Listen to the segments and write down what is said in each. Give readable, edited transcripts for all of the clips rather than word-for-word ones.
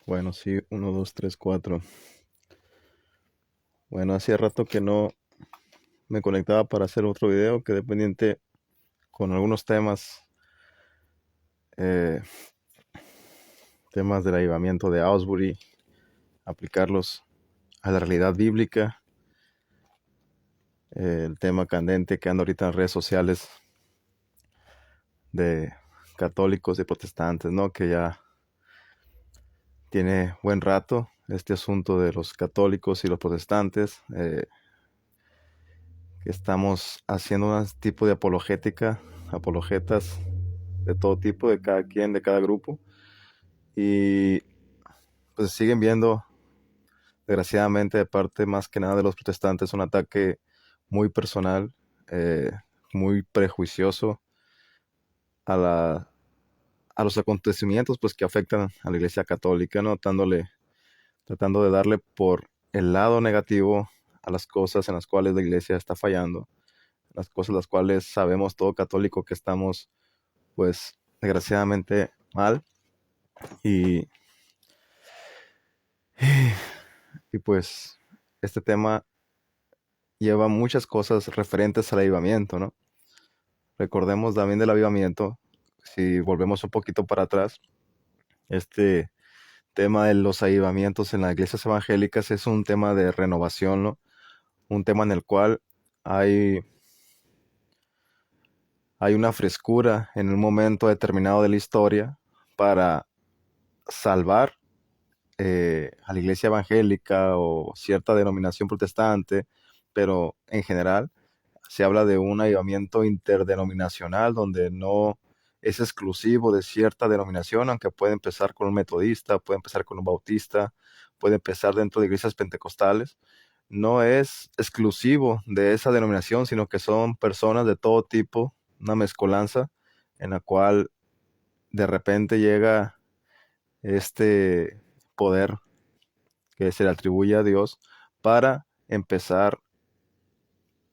Bueno, sí, uno, dos, tres, cuatro. Bueno, hacía rato que no me conectaba para hacer otro video, quedé pendiente con algunos eh, temas del avivamiento de Asbury, aplicarlos a la realidad bíblica, el tema candente que anda ahorita en redes sociales de católicos y protestantes, ¿no? Que ya tiene buen rato este asunto de los católicos y los protestantes, que estamos haciendo un tipo de apologetas de todo tipo, de cada quien, de cada grupo. Y pues siguen viendo, desgraciadamente, de parte más que nada de los protestantes, un ataque muy personal, eh, muy prejuicioso a a los acontecimientos pues que afectan a la Iglesia Católica, ¿no? Tratando de darle por el lado negativo a las cosas en las cuales la Iglesia está fallando, las cosas en las cuales sabemos todo católico que estamos pues desgraciadamente mal. Y Y pues este tema lleva muchas cosas referentes al avivamiento, ¿no? Recordemos también del avivamiento, si volvemos un poquito para atrás, este tema de los avivamientos en las iglesias evangélicas es un tema de renovación, ¿no? Un tema en el cual hay, hay una frescura en un momento determinado de la historia para salvar a la iglesia evangélica o cierta denominación protestante, pero en general se habla de un avivamiento interdenominacional donde no es exclusivo de cierta denominación, aunque puede empezar con un metodista, puede empezar con un bautista, puede empezar dentro de iglesias pentecostales. No es exclusivo de esa denominación, sino que son personas de todo tipo, una mezcolanza en la cual de repente llega este poder que se le atribuye a Dios para empezar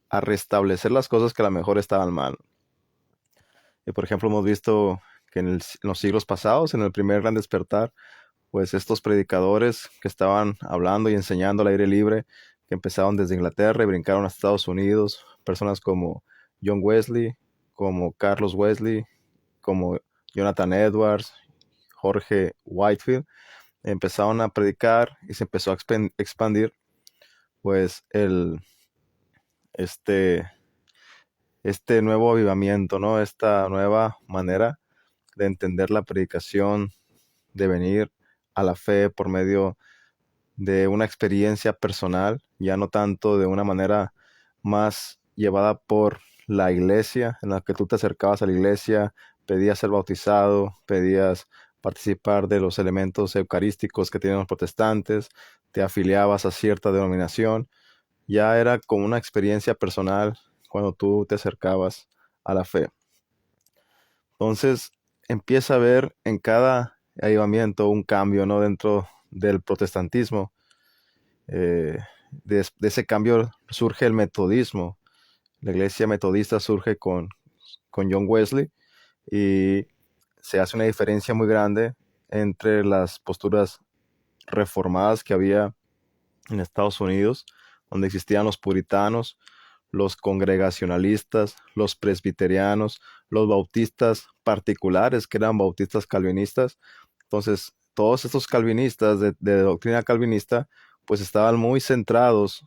a restablecer las cosas que a lo mejor estaban mal. Y por ejemplo, hemos visto que en los siglos pasados, en el primer gran despertar, pues estos predicadores que estaban hablando y enseñando al aire libre, que empezaron desde Inglaterra y brincaron a Estados Unidos, personas como John Wesley, como Carlos Wesley, como Jonathan Edwards, Jorge Whitefield, empezaron a predicar y se empezó a expandir pues este, este nuevo avivamiento, ¿no? Esta nueva manera de entender la predicación, de venir a la fe por medio de una experiencia personal, ya no tanto de una manera más llevada por la iglesia, en la que tú te acercabas a la iglesia, pedías ser bautizado, pedías participar de los elementos eucarísticos que tienen los protestantes, te afiliabas a cierta denominación, ya era como una experiencia personal cuando tú te acercabas a la fe. Entonces empieza a haber en cada avivamiento un cambio, ¿no? Dentro del protestantismo. Eh, de ese cambio surge el metodismo. La iglesia metodista surge con John Wesley y se hace una diferencia muy grande entre las posturas reformadas que había en Estados Unidos, donde existían los puritanos, los congregacionalistas, los presbiterianos, los bautistas particulares, que eran bautistas calvinistas. Entonces, todos estos calvinistas de doctrina calvinista, pues estaban muy centrados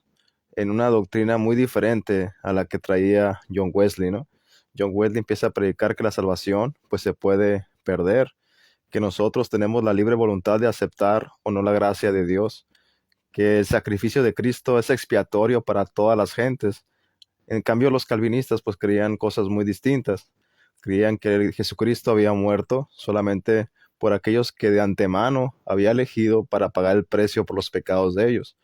en una doctrina muy diferente a la que traía John Wesley, ¿no? John Wesley empieza a predicar que la salvación, pues se puede perder, que nosotros tenemos la libre voluntad de aceptar o no la gracia de Dios, que el sacrificio de Cristo es expiatorio para todas las gentes. En cambio, los calvinistas pues creían cosas muy distintas. Creían que Jesucristo había muerto solamente por aquellos que de antemano había elegido para pagar el precio por los pecados de ellos.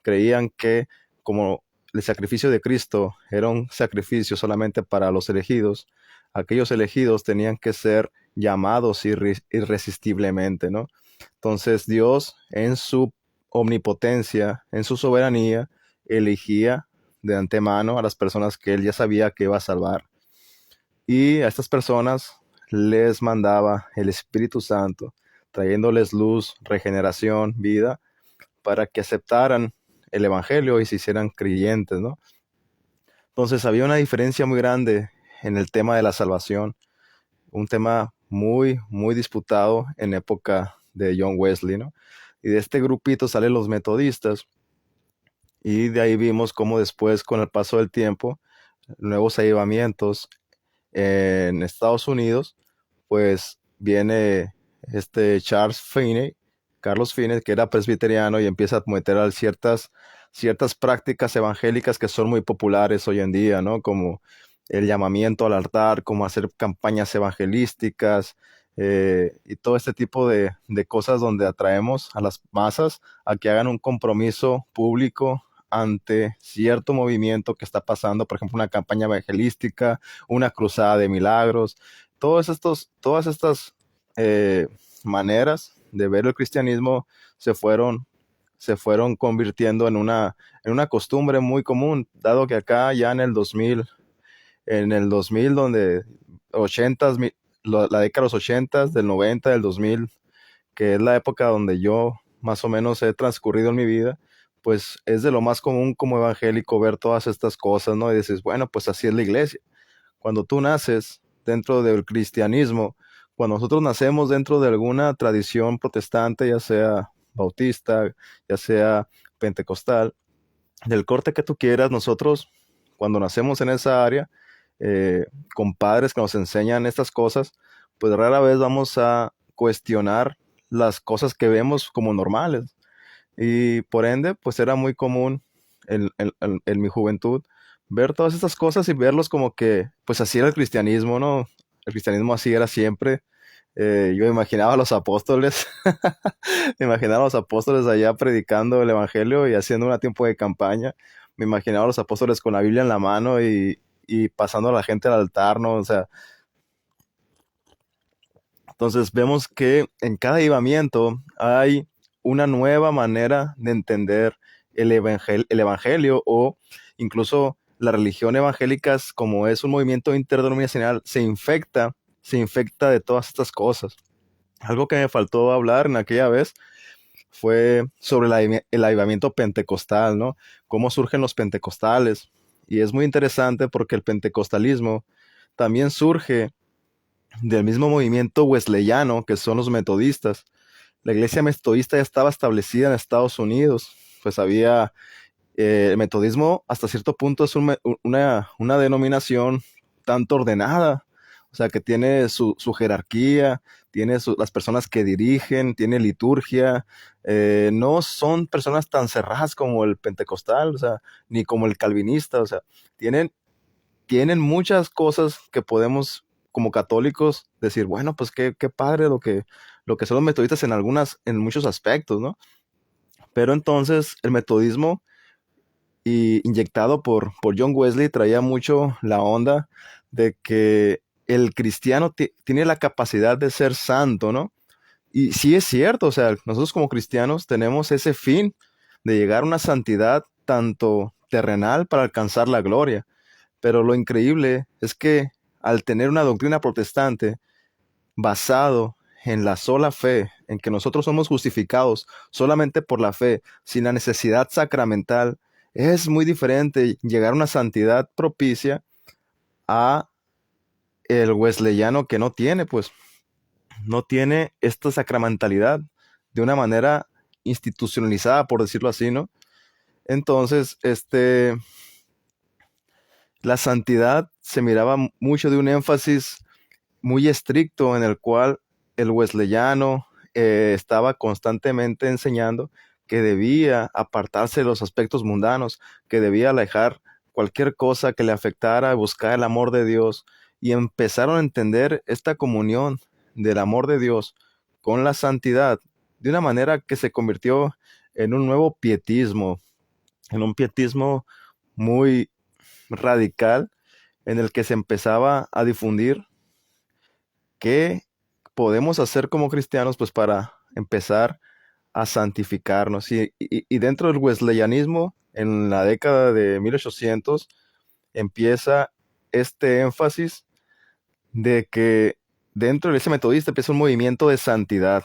Creían que como el sacrificio de Cristo era un sacrificio solamente para los elegidos, aquellos elegidos tenían que ser llamados irresistiblemente, ¿no? Entonces Dios en su omnipotencia, en su soberanía, elegía de antemano a las personas que él ya sabía que iba a salvar. Y a estas personas les mandaba el Espíritu Santo trayéndoles luz, regeneración, vida, para que aceptaran el Evangelio y se hicieran creyentes, ¿no? Entonces había una diferencia muy grande en el tema de la salvación, un tema muy, muy disputado en época de John Wesley, ¿no? Y de este grupito salen los metodistas, y de ahí vimos cómo después, con el paso del tiempo, nuevos avivamientos en Estados Unidos, pues viene este Charles Finney, Carlos Finney, que era presbiteriano y empieza a meter a ciertas prácticas evangélicas que son muy populares hoy en día, ¿no? Como el llamamiento al altar, como hacer campañas evangelísticas, y todo este tipo de cosas donde atraemos a las masas a que hagan un compromiso público ante cierto movimiento que está pasando, por ejemplo, una campaña evangelística, una cruzada de milagros. Todas estas eh, maneras de ver el cristianismo se fueron, se fueron convirtiendo en una costumbre muy común, dado que acá ya en el 2000 donde 80, la década de los 80, del 90, del 2000, que es la época donde yo más o menos he transcurrido en mi vida, pues es de lo más común como evangélico ver todas estas cosas, ¿no? Y dices, bueno, pues así es la iglesia. Cuando tú naces dentro del cristianismo, cuando nosotros nacemos dentro de alguna tradición protestante, ya sea bautista, ya sea pentecostal, del corte que tú quieras, nosotros cuando nacemos en esa área, con padres que nos enseñan estas cosas, pues rara vez vamos a cuestionar las cosas que vemos como normales. Y por ende, pues era muy común en mi juventud ver todas estas cosas y verlos como que, pues así era el cristianismo, ¿no? El cristianismo así era siempre. Yo imaginaba a los apóstoles, me imaginaba a los apóstoles allá predicando el evangelio y haciendo un tiempo de campaña. Me imaginaba a los apóstoles con la Biblia en la mano y pasando a la gente al altar, ¿no? O sea, entonces vemos que en cada avivamiento hay una nueva manera de entender el evangelio, o incluso la religión evangélica, como es un movimiento interdenominacional, se infecta de todas estas cosas. Algo que me faltó hablar en aquella vez fue sobre el avivamiento pentecostal, ¿no? Cómo surgen los pentecostales. Y es muy interesante porque el pentecostalismo también surge del mismo movimiento wesleyano que son los metodistas. La iglesia metodista ya estaba establecida en Estados Unidos, pues había, el metodismo hasta cierto punto es una denominación tanto ordenada, o sea que tiene su jerarquía, tiene las personas que dirigen, tiene liturgia, no son personas tan cerradas como el pentecostal, o sea, ni como el calvinista, o sea, tienen tienen muchas cosas que podemos, como católicos, decir, bueno, pues qué padre lo que son los metodistas en muchos aspectos, ¿no? Pero entonces el metodismo, inyectado por John Wesley, traía mucho la onda de que el cristiano tiene la capacidad de ser santo, ¿no? Y sí es cierto, o sea, nosotros como cristianos tenemos ese fin de llegar a una santidad tanto terrenal para alcanzar la gloria. Pero lo increíble es que al tener una doctrina protestante basado en la sola fe, en que nosotros somos justificados solamente por la fe, sin la necesidad sacramental, es muy diferente llegar a una santidad propicia a el wesleyano que no tiene, pues, no tiene esta sacramentalidad de una manera institucionalizada, por decirlo así, ¿no? Entonces, la santidad se miraba mucho de un énfasis muy estricto en el cual el wesleyano estaba constantemente enseñando que debía apartarse de los aspectos mundanos, que debía alejar cualquier cosa que le afectara, buscar el amor de Dios, y empezaron a entender esta comunión del amor de Dios con la santidad de una manera que se convirtió en un nuevo pietismo, en un pietismo muy radical, en el que se empezaba a difundir qué podemos hacer como cristianos, pues para empezar a santificarnos. Y dentro del wesleyanismo, en la década de 1800, empieza este énfasis de que dentro de ese metodista empieza un movimiento de santidad.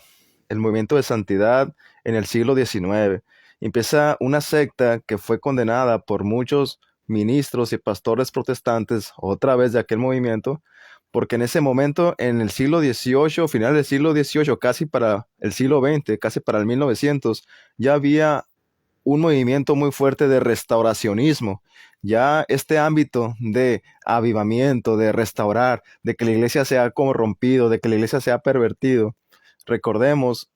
el movimiento de santidad en el siglo XIX. Empieza una secta que fue condenada por muchos ministros y pastores protestantes, otra vez de aquel movimiento, porque en ese momento, en el siglo XVIII, final del siglo XVIII, casi para el siglo XX, casi para el 1900, ya había un movimiento muy fuerte de restauracionismo. Ya este ámbito de avivamiento, de restaurar, de que la iglesia se ha corrompido, de que la iglesia se ha pervertido. Recordemos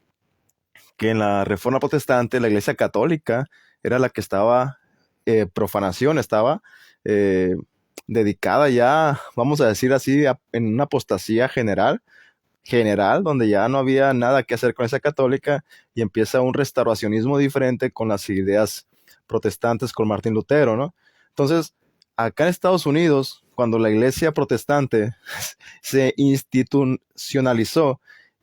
que en la Reforma Protestante la iglesia católica era la que estaba, profanación, estaba eh, dedicada ya, vamos a decir así, en una apostasía general, donde ya no había nada que hacer con esa católica y empieza un restauracionismo diferente con las ideas protestantes con Martín Lutero, ¿no? Entonces, acá en Estados Unidos, cuando la iglesia protestante se institucionalizó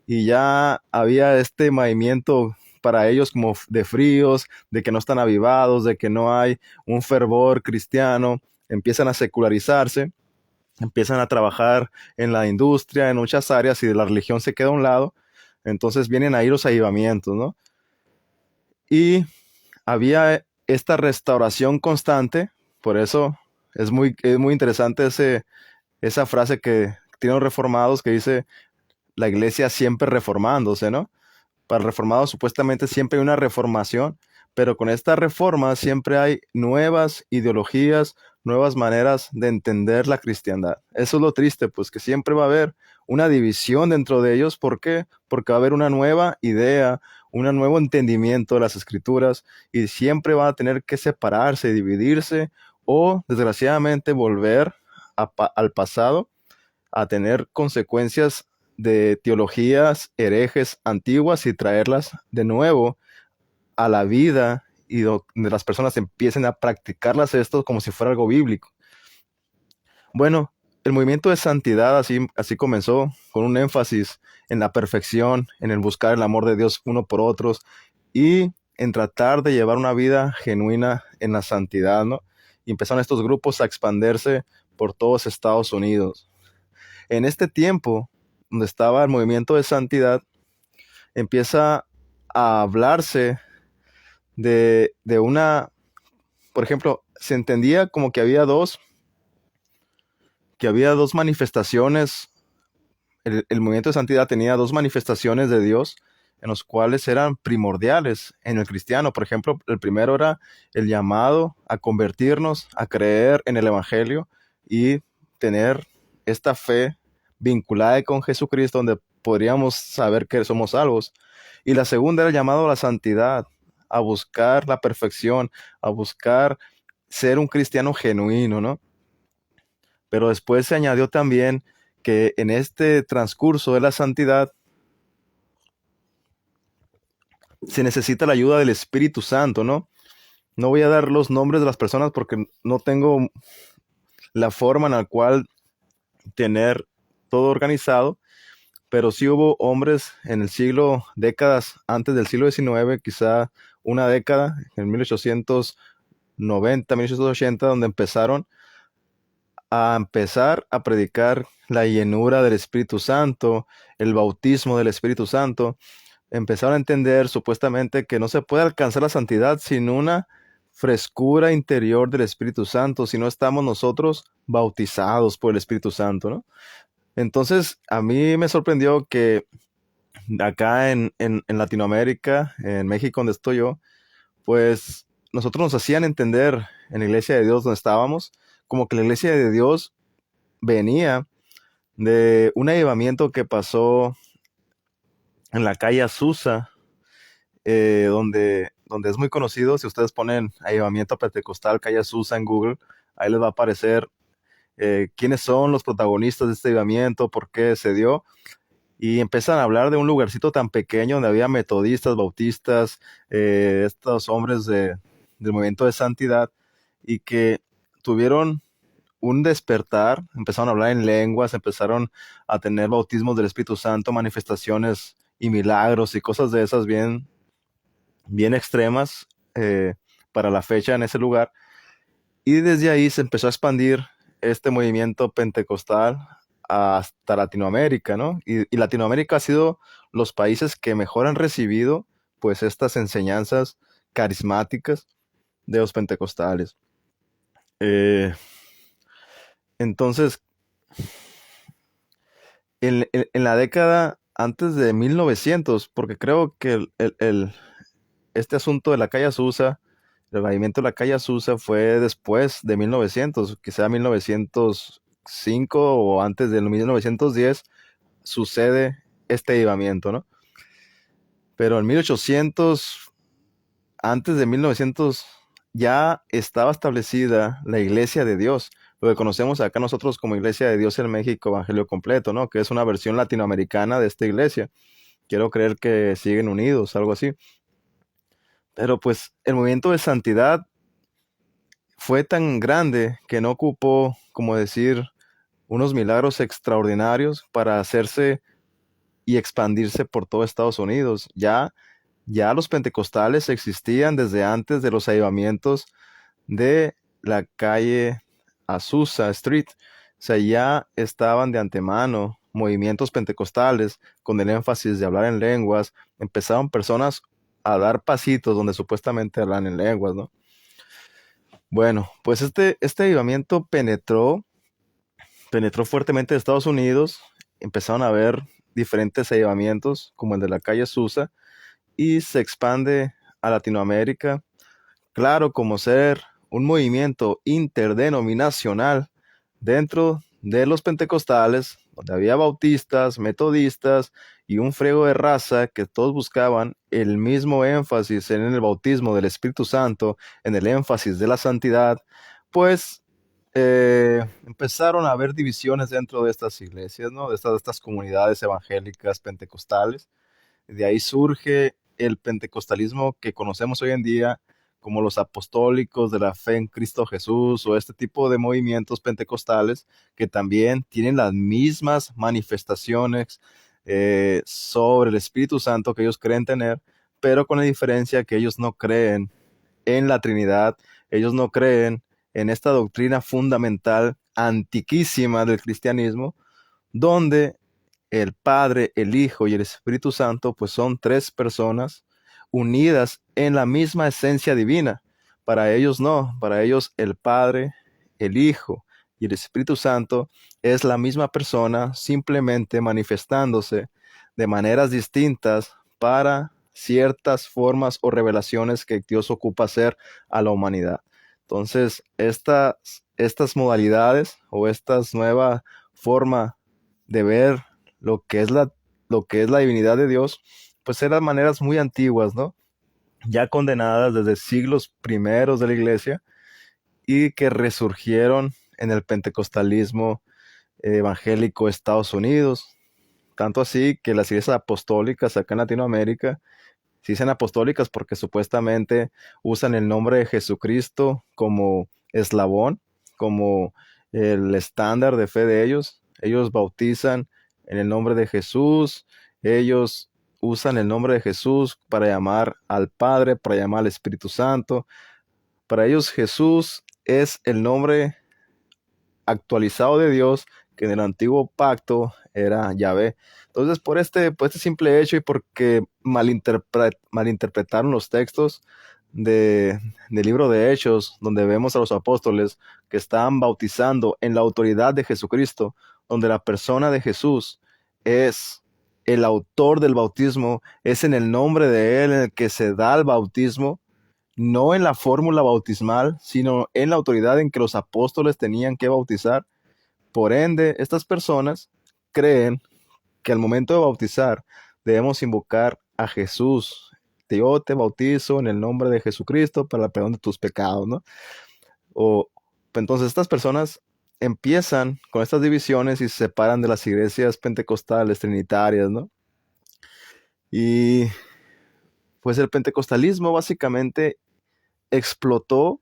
y ya había este movimiento para ellos como de fríos, de que no están avivados, de que no hay un fervor cristiano, empiezan a secularizarse, empiezan a trabajar en la industria, en muchas áreas y de la religión se queda a un lado. Entonces vienen ahí los avivamientos, ¿no? Y había esta restauración constante, por eso es muy interesante esa frase que tienen los reformados que dice la iglesia siempre reformándose, ¿no? Para reformados supuestamente siempre hay una reformación, pero con esta reforma siempre hay nuevas ideologías, nuevas maneras de entender la cristiandad. Eso es lo triste, pues que siempre va a haber una división dentro de ellos. ¿Por qué? Porque va a haber una nueva idea, un nuevo entendimiento de las escrituras y siempre van a tener que separarse, dividirse o desgraciadamente volver al pasado a tener consecuencias de teologías herejes antiguas y traerlas de nuevo a la vida y donde las personas empiecen a practicarlas esto como si fuera algo bíblico. Bueno, el movimiento de santidad así comenzó con un énfasis en la perfección, en el buscar el amor de Dios uno por otros y en tratar de llevar una vida genuina en la santidad, ¿no? Y empezaron estos grupos a expandirse por todos Estados Unidos. En este tiempo, donde estaba el movimiento de santidad, empieza a hablarse de una, por ejemplo, se entendía como que había dos manifestaciones, el movimiento de santidad tenía dos manifestaciones de Dios en los cuales eran primordiales en el cristiano. Por ejemplo, el primero era el llamado a convertirnos, a creer en el Evangelio y tener esta fe vinculada con Jesucristo, donde podríamos saber que somos salvos. Y la segunda era el llamado a la santidad, a buscar la perfección, a buscar ser un cristiano genuino, ¿no? Pero después se añadió también que en este transcurso de la santidad se necesita la ayuda del Espíritu Santo, ¿no? No voy a dar los nombres de las personas porque no tengo la forma en la cual tener todo organizado, pero sí hubo hombres en el décadas antes del siglo XIX, quizá una década, en 1890, 1880, donde empezar a predicar la llenura del Espíritu Santo, el bautismo del Espíritu Santo. Empezaron a entender supuestamente que no se puede alcanzar la santidad sin una frescura interior del Espíritu Santo, si no estamos nosotros bautizados por el Espíritu Santo, ¿no? Entonces, a mí me sorprendió que acá en Latinoamérica, en México, donde estoy yo, pues nosotros nos hacían entender en la iglesia de Dios donde estábamos, como que la iglesia de Dios venía de un avivamiento que pasó en la calle Azusa, donde es muy conocido. Si ustedes ponen avivamiento pentecostal calle Azusa en Google, ahí les va a aparecer quiénes son los protagonistas de este avivamiento, por qué se dio. Y empiezan a hablar de un lugarcito tan pequeño donde había metodistas, bautistas, estos hombres del movimiento de santidad, y que tuvieron un despertar, empezaron a hablar en lenguas, empezaron a tener bautismos del Espíritu Santo, manifestaciones y milagros y cosas de esas bien, bien extremas para la fecha en ese lugar. Y desde ahí se empezó a expandir este movimiento pentecostal hasta Latinoamérica, ¿no? Y Latinoamérica ha sido los países que mejor han recibido pues estas enseñanzas carismáticas de los pentecostales. Eh, entonces, en la década antes de 1900, porque creo que este asunto de la calle Azusa, el movimiento de la calle Azusa fue después de 1900, quizá 1905 o antes del 1910 sucede este avivamiento, ¿no? Pero en 1800, antes de 1900, ya estaba establecida la Iglesia de Dios, lo que conocemos acá nosotros como Iglesia de Dios en México, Evangelio Completo, ¿no? Que es una versión latinoamericana de esta iglesia. Quiero creer que siguen unidos, algo así. Pero pues el movimiento de santidad fue tan grande que no ocupó, como decir, unos milagros extraordinarios para hacerse y expandirse por todo Estados Unidos. Ya los pentecostales existían desde antes de los avivamientos de la calle Azusa Street. O sea, ya estaban de antemano movimientos pentecostales con el énfasis de hablar en lenguas. Empezaron personas a dar pasitos donde supuestamente hablan en lenguas, ¿no? Bueno, pues este avivamiento penetró fuertemente en Estados Unidos. Empezaron a haber diferentes avivamientos, como el de la calle Azusa, y se expande a Latinoamérica. Claro, como ser un movimiento interdenominacional dentro de los pentecostales, donde había bautistas, metodistas y un frego de raza que todos buscaban el mismo énfasis en el bautismo del Espíritu Santo, en el énfasis de la santidad, pues empezaron a haber divisiones dentro de estas iglesias, ¿no? De estas comunidades evangélicas pentecostales. De ahí surge el pentecostalismo que conocemos hoy en día como los apostólicos de la fe en Cristo Jesús o este tipo de movimientos pentecostales que también tienen las mismas manifestaciones sobre el Espíritu Santo que ellos creen tener, pero con la diferencia que ellos no creen en la Trinidad, ellos no creen en esta doctrina fundamental antiquísima del cristianismo, donde el Padre, el Hijo y el Espíritu Santo, pues son tres personas unidas en la misma esencia divina. Para ellos no, para ellos el Padre, el Hijo y el Espíritu Santo es la misma persona, simplemente manifestándose de maneras distintas para ciertas formas o revelaciones que Dios ocupa hacer a la humanidad. Entonces, estas modalidades o esta nueva forma de ver lo que es lo que es la divinidad de Dios, pues eran maneras muy antiguas, ¿no? Ya condenadas desde siglos primeros de la iglesia y que resurgieron en el pentecostalismo evangélico de Estados Unidos. Tanto así que las iglesias apostólicas acá en Latinoamérica se dicen apostólicas porque supuestamente usan el nombre de Jesucristo como eslabón, como el estándar de fe de ellos. Ellos bautizan en el nombre de Jesús, ellos usan el nombre de Jesús para llamar al Padre, para llamar al Espíritu Santo. Para ellos Jesús es el nombre actualizado de Dios, que en el antiguo pacto era Yahvé. Entonces, por este simple hecho y porque malinterpretaron los textos del libro de Hechos, donde vemos a los apóstoles que estaban bautizando en la autoridad de Jesucristo, donde la persona de Jesús es el autor del bautismo, es en el nombre de Él en el que se da el bautismo, no en la fórmula bautismal, sino en la autoridad en que los apóstoles tenían que bautizar. Por ende, estas personas creen que al momento de bautizar debemos invocar a Jesús. Yo te bautizo en el nombre de Jesucristo para el perdón de tus pecados, ¿no? O, entonces estas personas empiezan con estas divisiones y se separan de las iglesias pentecostales, trinitarias, ¿no? Y pues el pentecostalismo básicamente explotó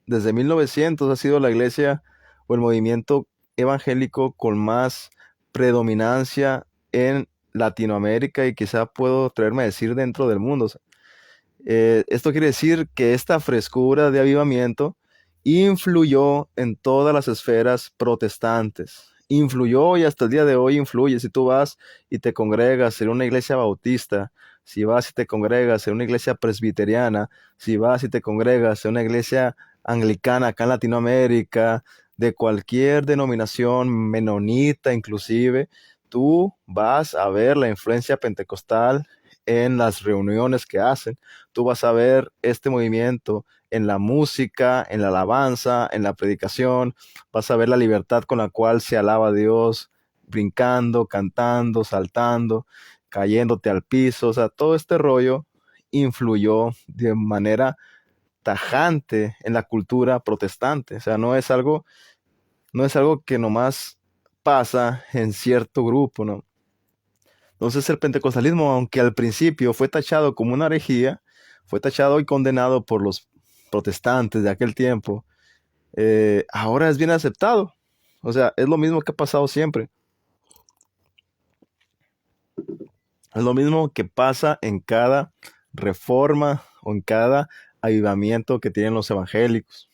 desde 1900, ha sido la iglesia o el movimiento evangélico con más predominancia en Latinoamérica y quizá puedo atreverme a decir dentro del mundo. O sea, esto quiere decir que esta frescura de avivamiento influyó en todas las esferas protestantes influyó y hasta el día de hoy influye. Si tú vas y te congregas en una iglesia bautista, si vas y te congregas en una iglesia presbiteriana, si vas y te congregas en una iglesia anglicana acá en Latinoamérica, de cualquier denominación, menonita inclusive, tú vas a ver la influencia pentecostal en las reuniones que hacen. Tú vas a ver este movimiento en la música, en la alabanza, en la predicación. Vas a ver la libertad con la cual se alaba a Dios, brincando, cantando, saltando, cayéndote al piso. O sea, todo este rollo influyó de manera tajante en la cultura protestante. O sea, no es algo que nomás pasa en cierto grupo, ¿no? Entonces el pentecostalismo, aunque al principio fue tachado como una herejía, fue tachado y condenado por los protestantes de aquel tiempo, ahora es bien aceptado. O sea, es lo mismo que ha pasado siempre. Es lo mismo que pasa en cada reforma o en cada avivamiento que tienen los evangélicos.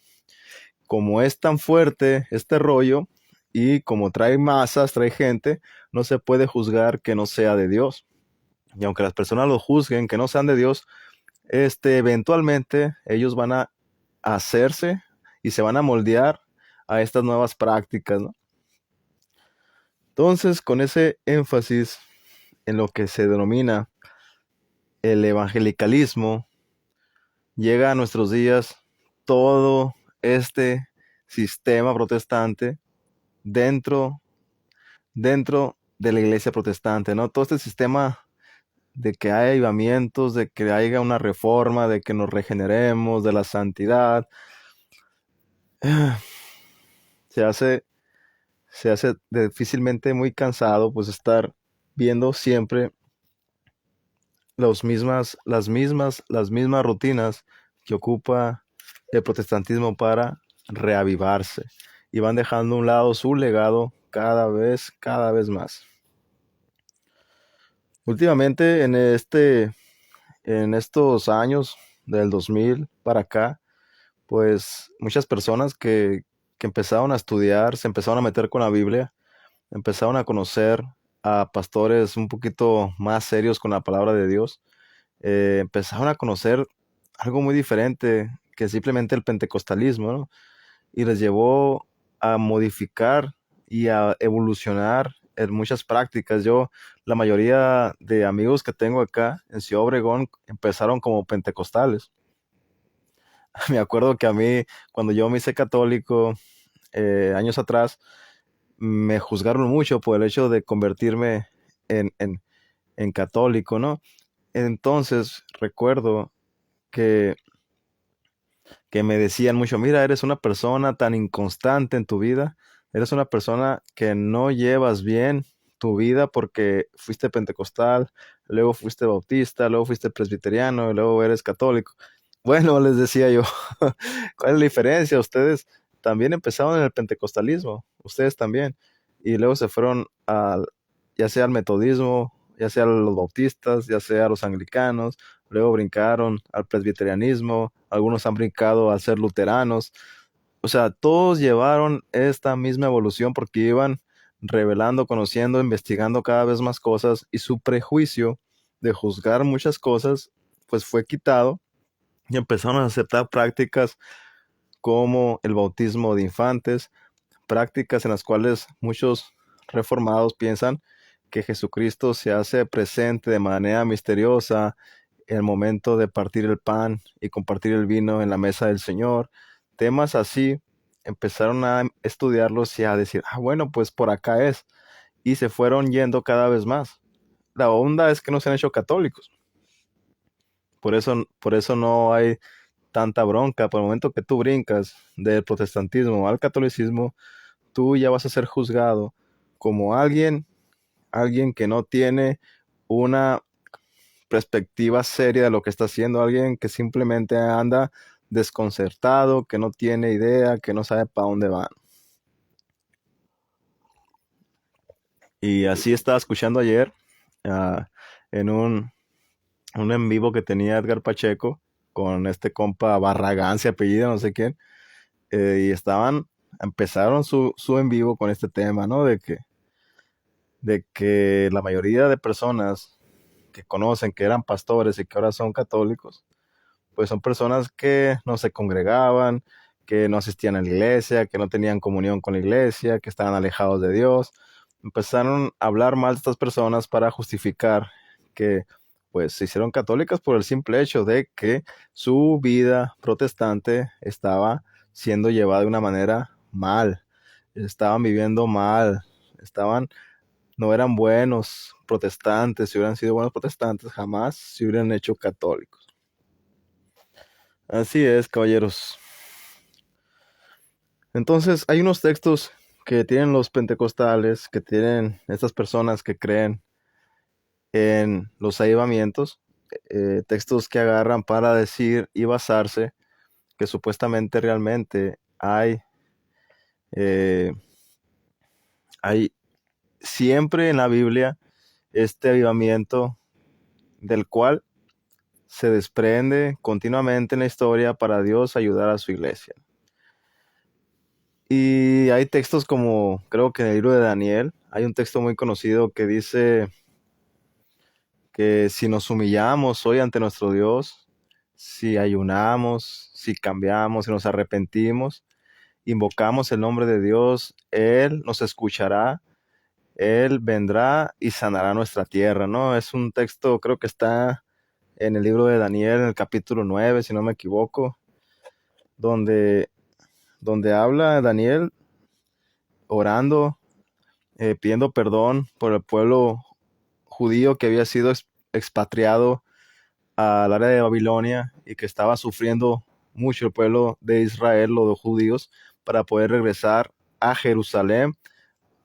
Como es tan fuerte este rollo y como trae masas, trae gente, no se puede juzgar que no sea de Dios. Y aunque las personas lo juzguen que no sean de Dios, eventualmente ellos van a hacerse y se van a moldear a estas nuevas prácticas, ¿no? Entonces, con ese énfasis en lo que se denomina el evangelicalismo, llega a nuestros días todo este sistema protestante dentro, dentro de la iglesia protestante, ¿no? Todo este sistema de que haya avivamientos, de que haya una reforma, de que nos regeneremos, de la santidad, se hace, se hace difícilmente muy cansado pues estar viendo siempre las mismas rutinas que ocupa el protestantismo para reavivarse y van dejando a un lado su legado cada vez más. Últimamente en estos años del 2000 para acá, pues muchas personas que empezaron a estudiar, se empezaron a meter con la Biblia, empezaron a conocer a pastores un poquito más serios con la palabra de Dios, empezaron a conocer algo muy diferente que simplemente el pentecostalismo, ¿no? Y les llevó a modificar y a evolucionar en muchas prácticas. La mayoría de amigos que tengo acá en Ciudad Obregón empezaron como pentecostales. Me acuerdo que a mí, cuando yo me hice católico, años atrás, me juzgaron mucho por el hecho de convertirme en católico, ¿no? Entonces recuerdo que, que me decían mucho, mira, eres una persona tan inconstante en tu vida, eres una persona que no llevas bien tu vida porque fuiste pentecostal, luego fuiste bautista, luego fuiste presbiteriano, y luego eres católico. Bueno, les decía yo, ¿cuál es la diferencia? Ustedes también empezaron en el pentecostalismo, ustedes también, y luego se fueron ya sea al metodismo, ya sea a los bautistas, ya sea a los anglicanos, luego brincaron al presbiterianismo, algunos han brincado a ser luteranos. O sea, todos llevaron esta misma evolución porque iban revelando, conociendo, investigando cada vez más cosas y su prejuicio de juzgar muchas cosas pues fue quitado y empezaron a aceptar prácticas como el bautismo de infantes, prácticas en las cuales muchos reformados piensan que Jesucristo se hace presente de manera misteriosa en el momento de partir el pan y compartir el vino en la mesa del Señor. Temas así empezaron a estudiarlos y a decir, bueno, pues por acá es. Y se fueron yendo cada vez más. La onda es que no se han hecho católicos. Por eso no hay tanta bronca. Por el momento que tú brincas del protestantismo al catolicismo, tú ya vas a ser juzgado como alguien que no tiene una perspectiva seria de lo que está haciendo, alguien que simplemente anda desconcertado, que no tiene idea, que no sabe para dónde va. Y así estaba escuchando ayer ah, en un en vivo que tenía Edgar Pacheco con este compa Barragán, se apellida, no sé quién, y estaban empezaron su en vivo con este tema, ¿no? De que la mayoría de personas que conocen que eran pastores y que ahora son católicos, pues son personas que no se congregaban, que no asistían a la iglesia, que no tenían comunión con la iglesia, que estaban alejados de Dios. Empezaron a hablar mal de estas personas para justificar que pues se hicieron católicas por el simple hecho de que su vida protestante estaba siendo llevada de una manera mal, estaban viviendo mal, estaban no eran buenos protestantes. Si hubieran sido buenos protestantes, jamás se hubieran hecho católicos. Así es, caballeros. Entonces, hay unos textos que tienen los pentecostales, que tienen estas personas que creen en los avivamientos, textos que agarran para decir y basarse que supuestamente realmente eh, hay siempre en la Biblia este avivamiento del cual se desprende continuamente en la historia para Dios ayudar a su iglesia. Y hay textos como, creo que en el libro de Daniel, hay un texto muy conocido que dice que si nos humillamos hoy ante nuestro Dios, si ayunamos, si cambiamos, si nos arrepentimos, invocamos el nombre de Dios, Él nos escuchará, Él vendrá y sanará nuestra tierra, ¿no? Es un texto, creo que está en el libro de Daniel, en el capítulo 9 si no me equivoco, donde, donde habla Daniel orando, pidiendo perdón por el pueblo judío que había sido expatriado al área de Babilonia y que estaba sufriendo mucho el pueblo de Israel, los judíos, para poder regresar a Jerusalén,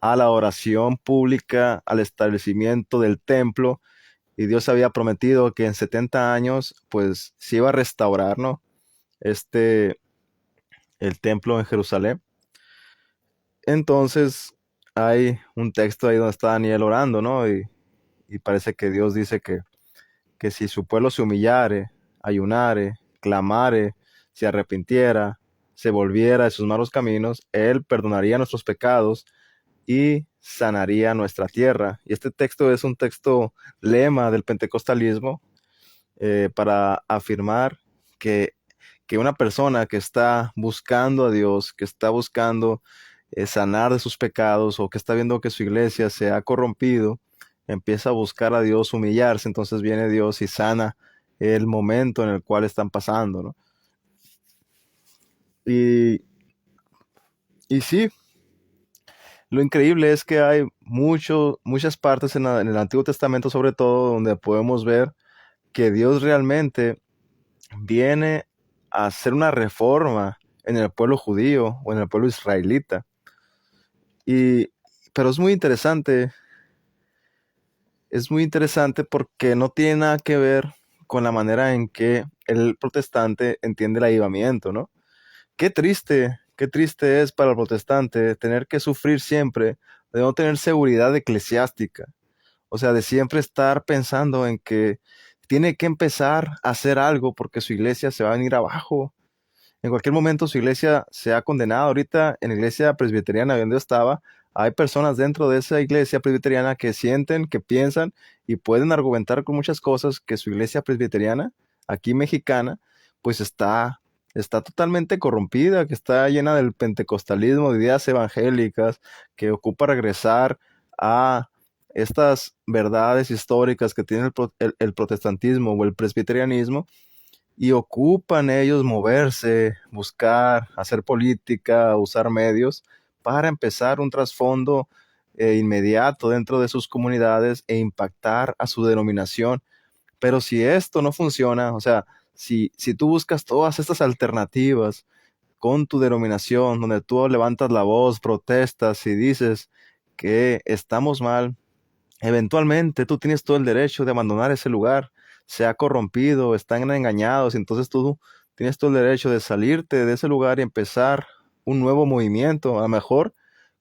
a la oración pública, al establecimiento del templo. Y Dios había prometido que en 70 años, pues, se iba a restaurar, ¿no? Este, el templo en Jerusalén. Entonces, hay un texto ahí donde está Daniel orando, ¿no? Y parece que Dios dice que si su pueblo se humillare, ayunare, clamare, se arrepintiera, se volviera de sus malos caminos, Él perdonaría nuestros pecados y sanaría nuestra tierra. Y este texto es un texto lema del pentecostalismo, para afirmar que, que una persona que está buscando a Dios, que está buscando sanar de sus pecados o que está viendo que su iglesia se ha corrompido, empieza a buscar a Dios, humillarse, entonces viene Dios y sana el momento en el cual están pasando, ¿no? Y, y sí, lo increíble es que hay muchas partes en el Antiguo Testamento, sobre todo, donde podemos ver que Dios realmente viene a hacer una reforma en el pueblo judío o en el pueblo israelita. Y, pero es muy interesante porque no tiene nada que ver con la manera en que el protestante entiende el avivamiento, ¿no? Qué triste es para el protestante tener que sufrir siempre de no tener seguridad eclesiástica, o sea, de siempre estar pensando en que tiene que empezar a hacer algo porque su iglesia se va a venir abajo. En cualquier momento su iglesia se ha condenado. Ahorita en la iglesia presbiteriana donde yo estaba, hay personas dentro de esa iglesia presbiteriana que sienten, que piensan y pueden argumentar con muchas cosas que su iglesia presbiteriana, aquí mexicana, pues está totalmente corrompida, que está llena del pentecostalismo, de ideas evangélicas, que ocupa regresar a estas verdades históricas que tiene el protestantismo o el presbiterianismo, y ocupan ellos moverse, buscar, hacer política, usar medios para empezar un trasfondo inmediato dentro de sus comunidades e impactar a su denominación. Pero si esto no funciona, o sea, si tú buscas todas estas alternativas con tu denominación, donde tú levantas la voz, protestas y dices que estamos mal, eventualmente tú tienes todo el derecho de abandonar ese lugar. Se ha corrompido, están engañados, entonces tú tienes todo el derecho de salirte de ese lugar y empezar un nuevo movimiento, a lo mejor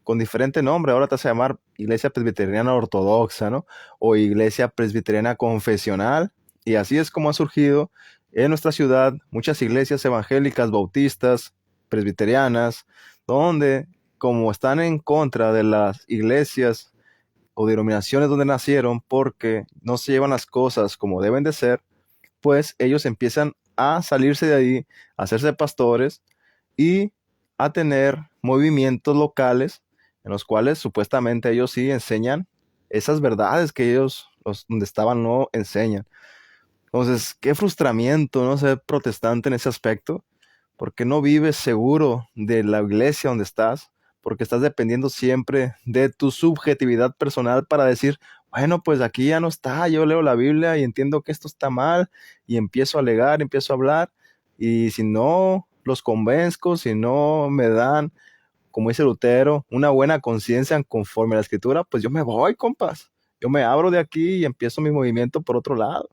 con diferente nombre. Ahora te vas a llamar Iglesia Presbiteriana Ortodoxa, ¿no? O Iglesia Presbiteriana Confesional. Y así es como ha surgido en nuestra ciudad muchas iglesias evangélicas, bautistas, presbiterianas, donde, como están en contra de las iglesias o denominaciones donde nacieron, porque no se llevan las cosas como deben de ser, pues ellos empiezan a salirse de ahí, a hacerse pastores y a tener movimientos locales en los cuales supuestamente ellos sí enseñan esas verdades que ellos, los donde estaban, no enseñan. Entonces, qué frustramiento, ¿no? Ser protestante en ese aspecto, porque no vives seguro de la iglesia donde estás, porque estás dependiendo siempre de tu subjetividad personal para decir, bueno, pues aquí ya no está, yo leo la Biblia y entiendo que esto está mal, y empiezo a alegar, empiezo a hablar, y si no los convenzco, si no me dan, como dice Lutero, una buena conciencia conforme a la escritura, pues yo me voy, compas. Yo me abro de aquí y empiezo mi movimiento por otro lado.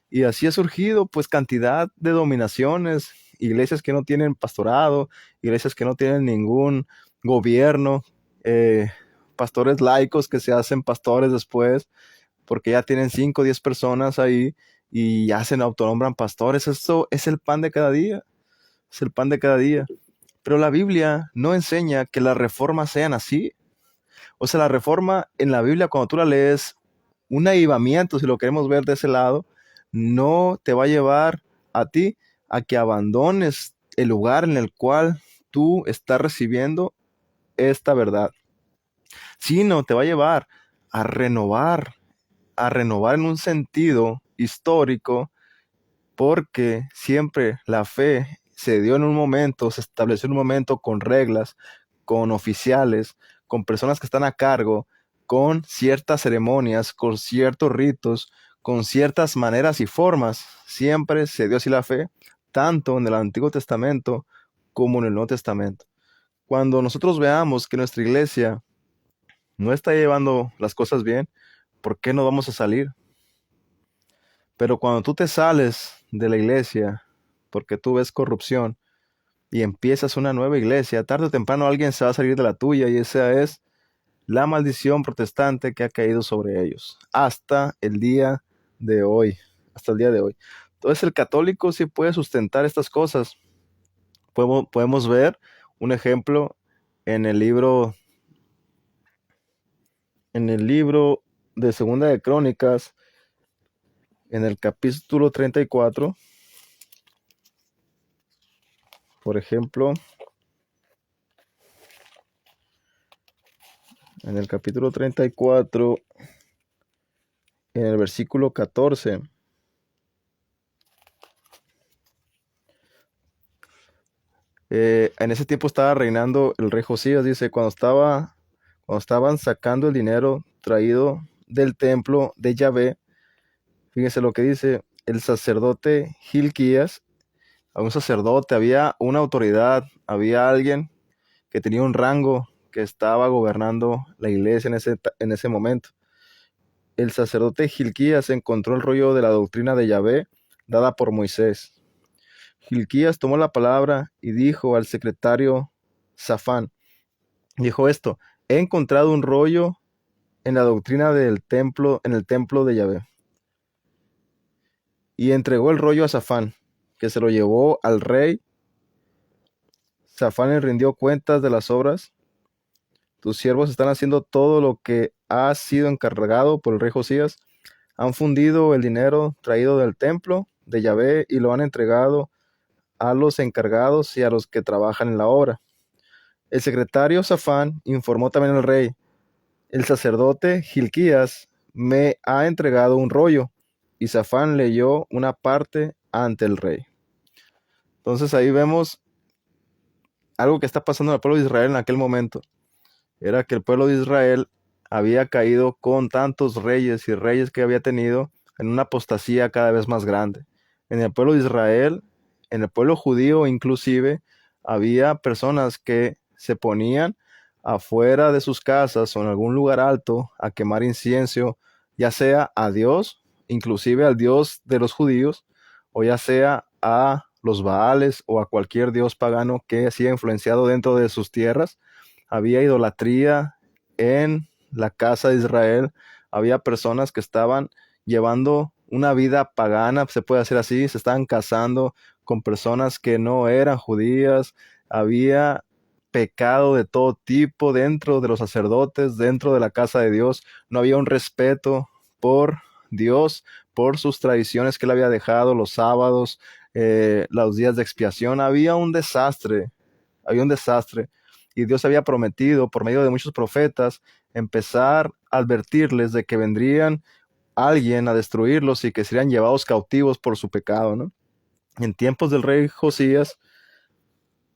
Y así ha surgido pues cantidad de dominaciones, iglesias que no tienen pastorado, iglesias que no tienen ningún gobierno, eh, pastores laicos que se hacen pastores después porque ya tienen 5 o 10 personas ahí y ya se autonombran pastores. Eso es el pan de cada día, es el pan de cada día. Pero la Biblia no enseña que las reformas sean así. O sea, la reforma en la Biblia, cuando tú la lees, un avivamiento, si lo queremos ver de ese lado, no te va a llevar a ti a que abandones el lugar en el cual tú estás recibiendo esta verdad, sino te va a llevar a renovar en un sentido histórico, porque siempre la fe se dio en un momento, se estableció en un momento con reglas, con oficiales, con personas que están a cargo, con ciertas ceremonias, con ciertos ritos, con ciertas maneras y formas. Siempre se dio así la fe, tanto en el Antiguo Testamento como en el Nuevo Testamento. Cuando nosotros veamos que nuestra iglesia no está llevando las cosas bien, ¿por qué no vamos a salir? Pero cuando tú te sales de la iglesia porque tú ves corrupción y empiezas una nueva iglesia, tarde o temprano alguien se va a salir de la tuya y esa es la maldición protestante que ha caído sobre ellos hasta el día de hoy, hasta el día de hoy. Entonces el católico sí puede sustentar estas cosas. Podemos ver un ejemplo en el libro de Segunda de Crónicas, en el capítulo 34, por ejemplo. En el capítulo 34, en el versículo 14, en ese tiempo estaba reinando el rey Josías, dice, cuando estaban sacando el dinero traído del templo de Yahvé, fíjense lo que dice, el sacerdote Gilquías, a un sacerdote, había una autoridad, había alguien que tenía un rango, que estaba gobernando la iglesia en ese momento. El sacerdote Gilquías encontró el rollo de la doctrina de Yahvé dada por Moisés. Gilquías tomó la palabra y dijo al secretario Safán, dijo esto, he encontrado un rollo en la doctrina del templo, en el templo de Yahvé. Y entregó el rollo a Safán, que se lo llevó al rey. Safán le rindió cuentas de las obras. Tus siervos están haciendo todo lo que ha sido encargado por el rey Josías. Han fundido el dinero traído del templo de Yahvé y lo han entregado a los encargados y a los que trabajan en la obra. El secretario Safán informó también al rey, el sacerdote Gilquías me ha entregado un rollo, y Safán leyó una parte ante el rey. Entonces ahí vemos algo que está pasando en el pueblo de Israel en aquel momento. Era que el pueblo de Israel había caído con tantos reyes y reyes que había tenido en una apostasía cada vez más grande. En el pueblo de Israel, en el pueblo judío inclusive, había personas que se ponían afuera de sus casas o en algún lugar alto a quemar incienso, ya sea a Dios, inclusive al Dios de los judíos, o ya sea a los Baales o a cualquier dios pagano que haya influenciado dentro de sus tierras. Había idolatría en la casa de Israel, había personas que estaban llevando una vida pagana, se puede decir así, se estaban casando con personas que no eran judías, había pecado de todo tipo dentro de los sacerdotes, dentro de la casa de Dios. No había un respeto por Dios, por sus tradiciones que él había dejado, los sábados, los días de expiación. Había un desastre. Y Dios había prometido por medio de muchos profetas empezar a advertirles de que vendrían alguien a destruirlos y que serían llevados cautivos por su pecado, ¿no? En tiempos del rey Josías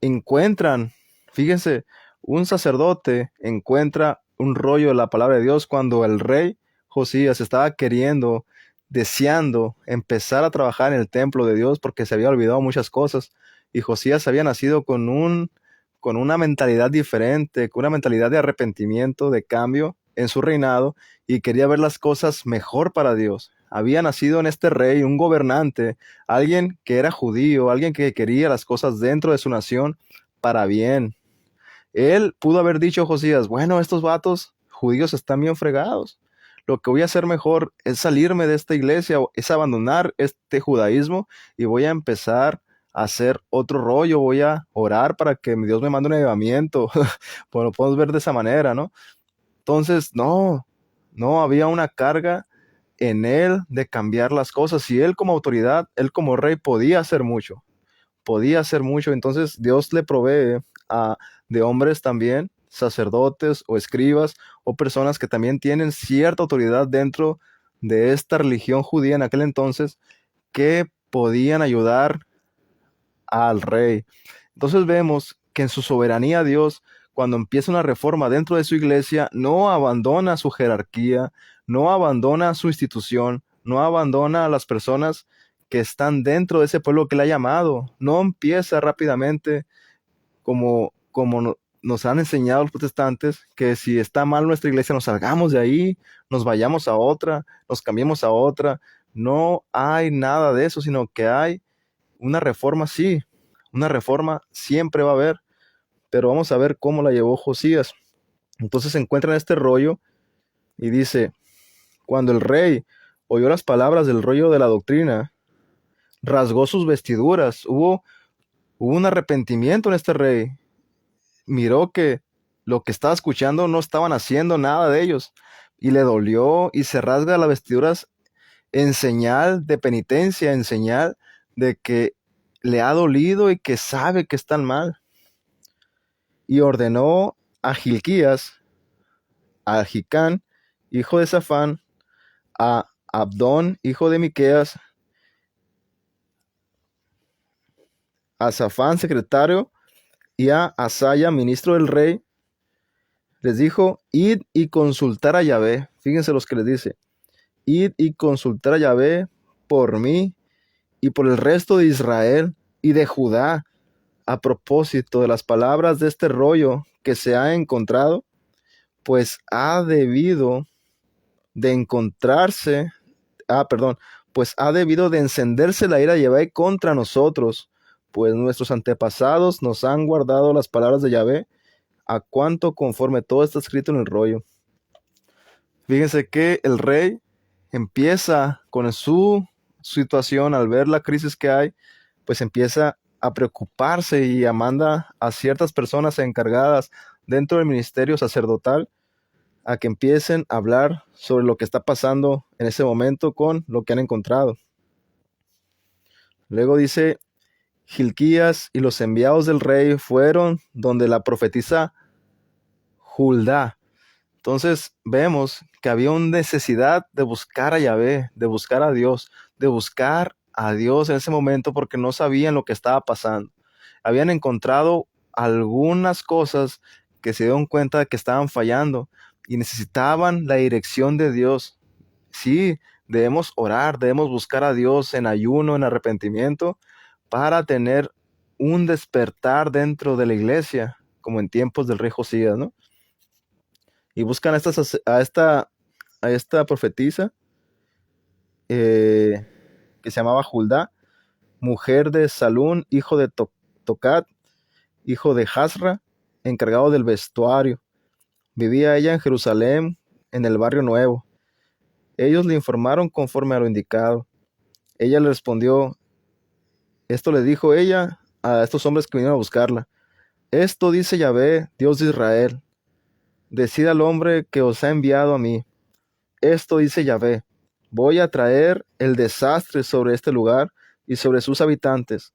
encuentran, fíjense, un sacerdote encuentra un rollo de la palabra de Dios cuando el rey Josías estaba queriendo, deseando empezar a trabajar en el templo de Dios porque se había olvidado muchas cosas. Y Josías había nacido con una mentalidad diferente, con una mentalidad de arrepentimiento, de cambio en su reinado, y quería ver las cosas mejor para Dios. Había nacido en este rey un gobernante, alguien que era judío, alguien que quería las cosas dentro de su nación para bien. Él pudo haber dicho a Josías, bueno, estos vatos judíos están bien fregados. Lo que voy a hacer mejor es salirme de esta iglesia, es abandonar este judaísmo y voy a empezar a hacer otro rollo, voy a orar para que mi Dios me mande un avivamiento. Pues lo podemos ver de esa manera, ¿no? Entonces, no había una carga en él de cambiar las cosas. Y él como autoridad, él como rey podía hacer mucho. Entonces Dios le provee a, de hombres también, sacerdotes o escribas o personas que también tienen cierta autoridad dentro de esta religión judía en aquel entonces, que podían ayudar al rey. Entonces vemos que en su soberanía Dios, cuando empieza una reforma dentro de su iglesia, no abandona su jerarquía, no abandona su institución, no abandona a las personas que están dentro de ese pueblo que le ha llamado. No empieza rápidamente como nos han enseñado los protestantes, que si está mal nuestra iglesia nos salgamos de ahí, nos vayamos a otra, nos cambiemos a otra. No hay nada de eso, sino que hay una reforma, sí, una reforma siempre va a haber, pero vamos a ver cómo la llevó Josías. Entonces se encuentra en este rollo y dice, cuando el rey oyó las palabras del rollo de la doctrina, rasgó sus vestiduras. Hubo un arrepentimiento en este rey. Miró que lo que estaba escuchando no estaban haciendo nada de ellos, y le dolió y se rasga las vestiduras en señal de penitencia, en señal de que le ha dolido y que sabe que están mal. Y ordenó a Gilquías, a Jicán, hijo de Safán, a Abdón, hijo de Miqueas, a Safán, secretario, y a Asaya, ministro del rey. Les dijo, id y consultar a Yahvé. Fíjense los que les dice, id y consultar a Yahvé por mí y por el resto de Israel y de Judá, a propósito de las palabras de este rollo que se ha encontrado, pues ha debido de encontrarse, pues ha debido de encenderse la ira de Yahvé contra nosotros, pues nuestros antepasados nos han guardado las palabras de Yahvé, a cuanto conforme todo está escrito en el rollo. Fíjense que el rey empieza con su situación, al ver la crisis que hay, pues empieza a preocuparse y manda a ciertas personas encargadas dentro del ministerio sacerdotal a que empiecen a hablar sobre lo que está pasando en ese momento con lo que han encontrado. Luego dice, Gilquías y los enviados del rey fueron donde la profetisa Huldá. Entonces vemos que había una necesidad de buscar a Yahvé, de buscar a Dios, de buscar a Dios en ese momento, porque no sabían lo que estaba pasando. Habían encontrado algunas cosas que se dieron cuenta de que estaban fallando y necesitaban la dirección de Dios. Sí, debemos orar, debemos buscar a Dios en ayuno, en arrepentimiento, para tener un despertar dentro de la iglesia, como en tiempos del rey Josías, ¿no? Y buscan a esta profetisa, eh, que se llamaba Huldá, mujer de Salún, hijo de Tocat, hijo de Hasra, encargado del vestuario. Vivía ella en Jerusalén, en el barrio nuevo. Ellos le informaron conforme a lo indicado. Ella le respondió, esto le dijo ella a estos hombres que vinieron a buscarla. Esto dice Yahvé, Dios de Israel: decid al hombre que os ha enviado a mí. Esto dice Yahvé: voy a traer el desastre sobre este lugar y sobre sus habitantes,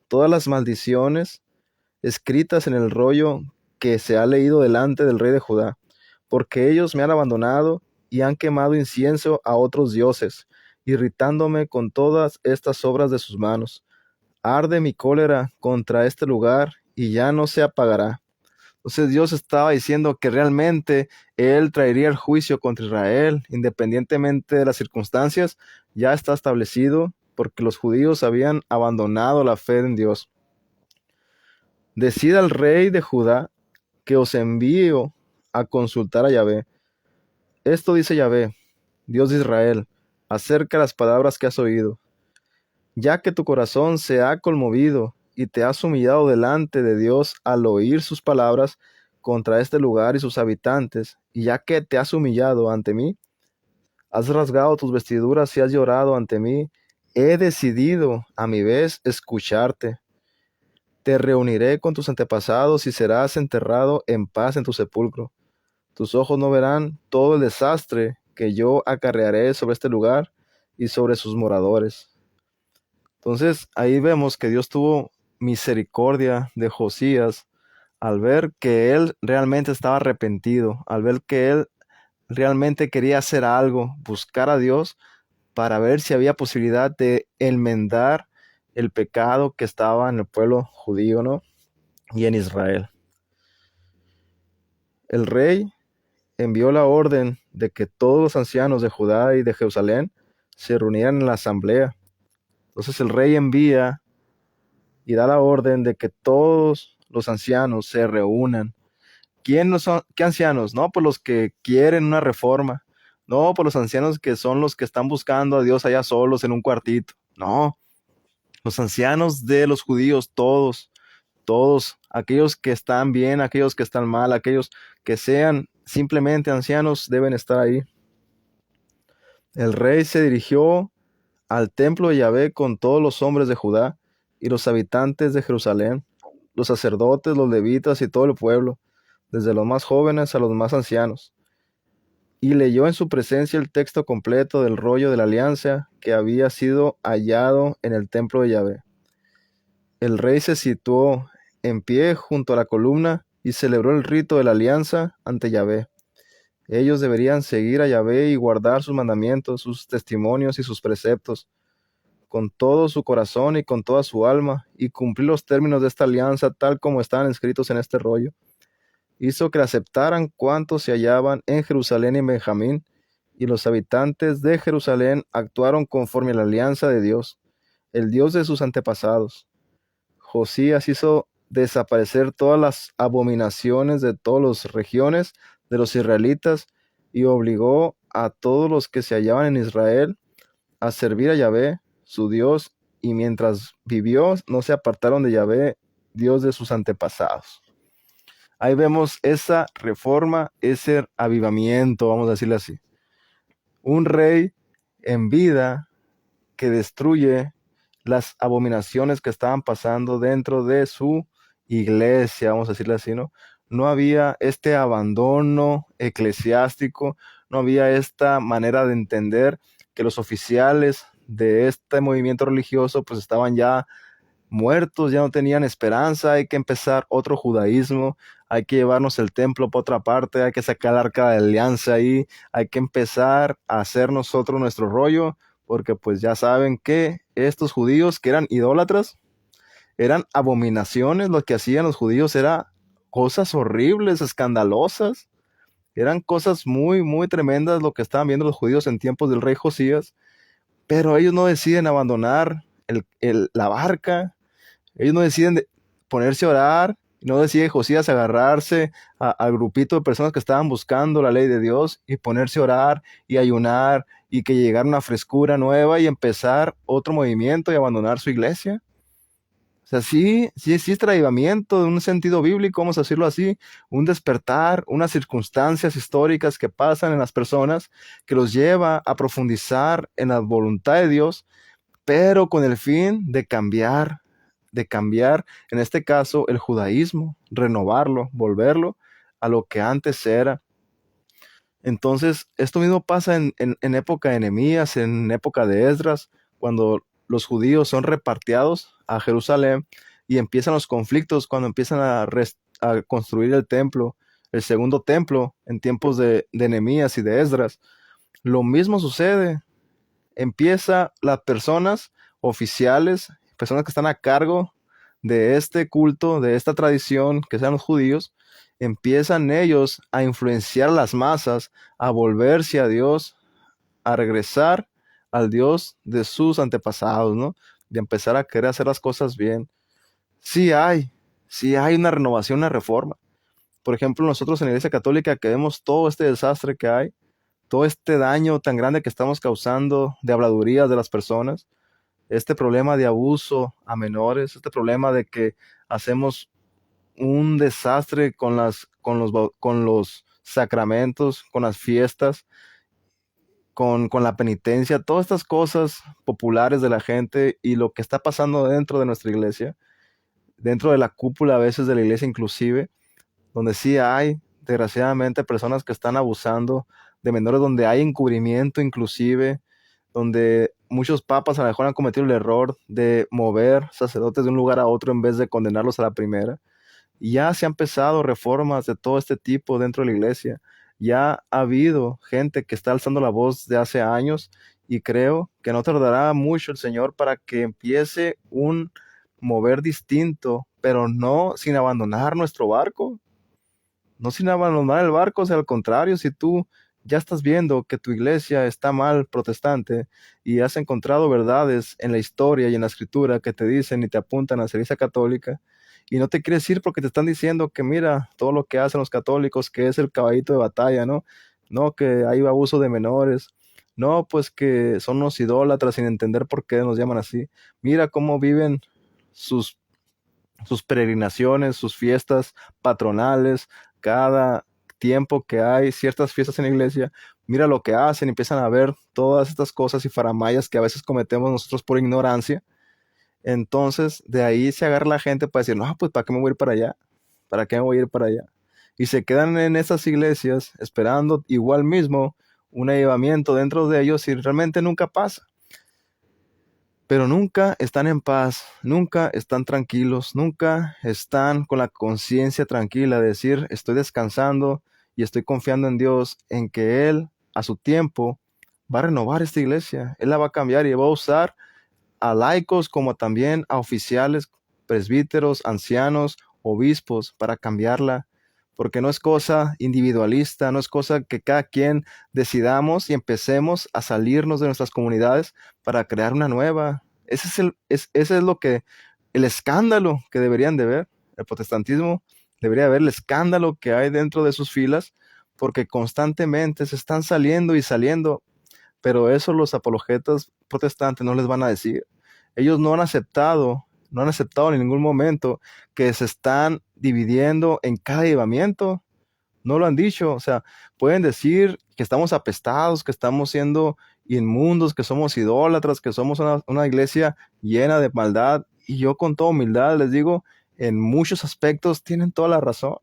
todas las maldiciones escritas en el rollo que se ha leído delante del rey de Judá, porque ellos me han abandonado y han quemado incienso a otros dioses, irritándome con todas estas obras de sus manos. Arde mi cólera contra este lugar y ya no se apagará. Entonces Dios estaba diciendo que realmente Él traería el juicio contra Israel, independientemente de las circunstancias. Ya está establecido porque los judíos habían abandonado la fe en Dios. Decida al rey de Judá que os envío a consultar a Yahvé. Esto dice Yahvé, Dios de Israel, acerca de las palabras que has oído. Ya que tu corazón se ha conmovido y te has humillado delante de Dios al oír sus palabras contra este lugar y sus habitantes, y ya que te has humillado ante mí, has rasgado tus vestiduras y has llorado ante mí, he decidido a mi vez escucharte. Te reuniré con tus antepasados y serás enterrado en paz en tu sepulcro. Tus ojos no verán todo el desastre que yo acarrearé sobre este lugar y sobre sus moradores. Entonces ahí vemos que Dios tuvo misericordia de Josías al ver que él realmente estaba arrepentido, al ver que él realmente quería hacer algo, buscar a Dios para ver si había posibilidad de enmendar el pecado que estaba en el pueblo judío, ¿no? Y en Israel. El rey envió la orden de que todos los ancianos de Judá y de Jerusalén se reunieran en la asamblea. Entonces el rey envía y da la orden de que todos los ancianos se reúnan. ¿Quiénes son? ¿Qué ancianos? No, pues los que quieren una reforma. No, pues los ancianos que son los que están buscando a Dios allá solos en un cuartito. No, los ancianos de los judíos, todos, aquellos que están bien, aquellos que están mal, aquellos que sean simplemente ancianos deben estar ahí. El rey se dirigió al templo de Yahvé con todos los hombres de Judá y los habitantes de Jerusalén, los sacerdotes, los levitas y todo el pueblo, desde los más jóvenes a los más ancianos, y leyó en su presencia el texto completo del rollo de la alianza que había sido hallado en el templo de Yahvé. El rey se situó en pie junto a la columna y celebró el rito de la alianza ante Yahvé. Ellos deberían seguir a Yahvé y guardar sus mandamientos, sus testimonios y sus preceptos, con todo su corazón y con toda su alma, y cumplir los términos de esta alianza tal como están escritos en este rollo. Hizo que la aceptaran cuantos se hallaban en Jerusalén y Benjamín, y los habitantes de Jerusalén actuaron conforme a la alianza de Dios, el Dios de sus antepasados. Josías hizo desaparecer todas las abominaciones de todas las regiones de los israelitas y obligó a todos los que se hallaban en Israel a servir a Yahvé, su Dios, y mientras vivió no se apartaron de Yahvé, Dios de sus antepasados. Ahí vemos esa reforma, ese avivamiento, vamos a decirle así. Un rey en vida que destruye las abominaciones que estaban pasando dentro de su iglesia, vamos a decirle así, ¿no? No había este abandono eclesiástico, no había esta manera de entender que los oficiales de este movimiento religioso pues estaban ya muertos, ya no tenían esperanza, hay que empezar otro judaísmo, hay que llevarnos el templo para otra parte, hay que sacar el arca de alianza ahí, hay que empezar a hacer nosotros nuestro rollo, porque pues ya saben que estos judíos que eran idólatras, eran abominaciones, lo que hacían los judíos era cosas horribles, escandalosas, eran cosas muy, muy tremendas lo que estaban viendo los judíos en tiempos del rey Josías, pero ellos no deciden abandonar la barca, ellos no deciden ponerse a orar, no decide Josías agarrarse al grupito de personas que estaban buscando la ley de Dios y ponerse a orar y ayunar y que llegara una frescura nueva y empezar otro movimiento y abandonar su iglesia. O sea, sí existe avivamiento en un sentido bíblico, vamos a decirlo así, un despertar, unas circunstancias históricas que pasan en las personas que los lleva a profundizar en la voluntad de Dios, pero con el fin de cambiar de cambiar, en este caso, el judaísmo, renovarlo, volverlo a lo que antes era. Entonces, esto mismo pasa en época de Nehemías, en época de Esdras, cuando los judíos son repatriados a Jerusalén y empiezan los conflictos, cuando empiezan a construir el templo, el segundo templo, en tiempos de Nehemías y de Esdras. Lo mismo sucede. Empieza las personas oficiales, personas que están a cargo de este culto, de esta tradición, que sean los judíos, empiezan ellos a influenciar a las masas, a volverse a Dios, a regresar al Dios de sus antepasados, ¿no? De empezar a querer hacer las cosas bien. Sí hay, sí hay una renovación, una reforma. Por ejemplo, nosotros en la Iglesia Católica que vemos todo este desastre que hay, todo este daño tan grande que estamos causando de habladurías de las personas, este problema de abuso a menores, este problema de que hacemos un desastre con los sacramentos, con las fiestas, con la penitencia, todas estas cosas populares de la gente y lo que está pasando dentro de nuestra iglesia, dentro de la cúpula a veces de la iglesia inclusive, donde sí hay, desgraciadamente, personas que están abusando de menores, donde hay encubrimiento inclusive, donde muchos papas a lo mejor han cometido el error de mover sacerdotes de un lugar a otro en vez de condenarlos a la primera. Y ya se han empezado reformas de todo este tipo dentro de la iglesia. Ya ha habido gente que está alzando la voz de hace años y creo que no tardará mucho el Señor para que empiece un mover distinto, pero no sin abandonar nuestro barco, no sin abandonar el barco, o sea, al contrario, si tú ya estás viendo que tu iglesia está mal protestante y has encontrado verdades en la historia y en la escritura que te dicen y te apuntan a la iglesia católica, y no te quieres ir porque te están diciendo que mira todo lo que hacen los católicos, que es el caballito de batalla, ¿no? No, que hay abuso de menores. No, pues que son unos idólatras sin entender por qué nos llaman así. Mira cómo viven sus sus peregrinaciones, sus fiestas patronales, cada tiempo que hay ciertas fiestas en la iglesia, mira lo que hacen, empiezan a ver todas estas cosas y faramayas que a veces cometemos nosotros por ignorancia. Entonces, de ahí se agarra la gente para decir, no, pues ¿para qué me voy a ir para allá? ¿Para qué me voy a ir para allá? Y se quedan en esas iglesias esperando igual mismo un avivamiento dentro de ellos y realmente nunca pasa, pero nunca están en paz, nunca están tranquilos, nunca están con la conciencia tranquila de decir, estoy descansando y estoy confiando en Dios, en que Él, a su tiempo, va a renovar esta iglesia, Él la va a cambiar y va a usar a laicos como también a oficiales, presbíteros, ancianos, obispos para cambiarla, porque no es cosa individualista, no es cosa que cada quien decidamos y empecemos a salirnos de nuestras comunidades para crear una nueva. Ese es lo que, el escándalo que deberían de ver. El protestantismo debería ver el escándalo que hay dentro de sus filas, porque constantemente se están saliendo y saliendo, pero eso los apologetas protestantes no les van a decir. Ellos no han aceptado en ningún momento que se están dividiendo en cada avivamiento. No lo han dicho. O sea, pueden decir que estamos apestados, que estamos siendo inmundos, que somos idólatras, que somos una iglesia llena de maldad. Y yo con toda humildad les digo, en muchos aspectos tienen toda la razón.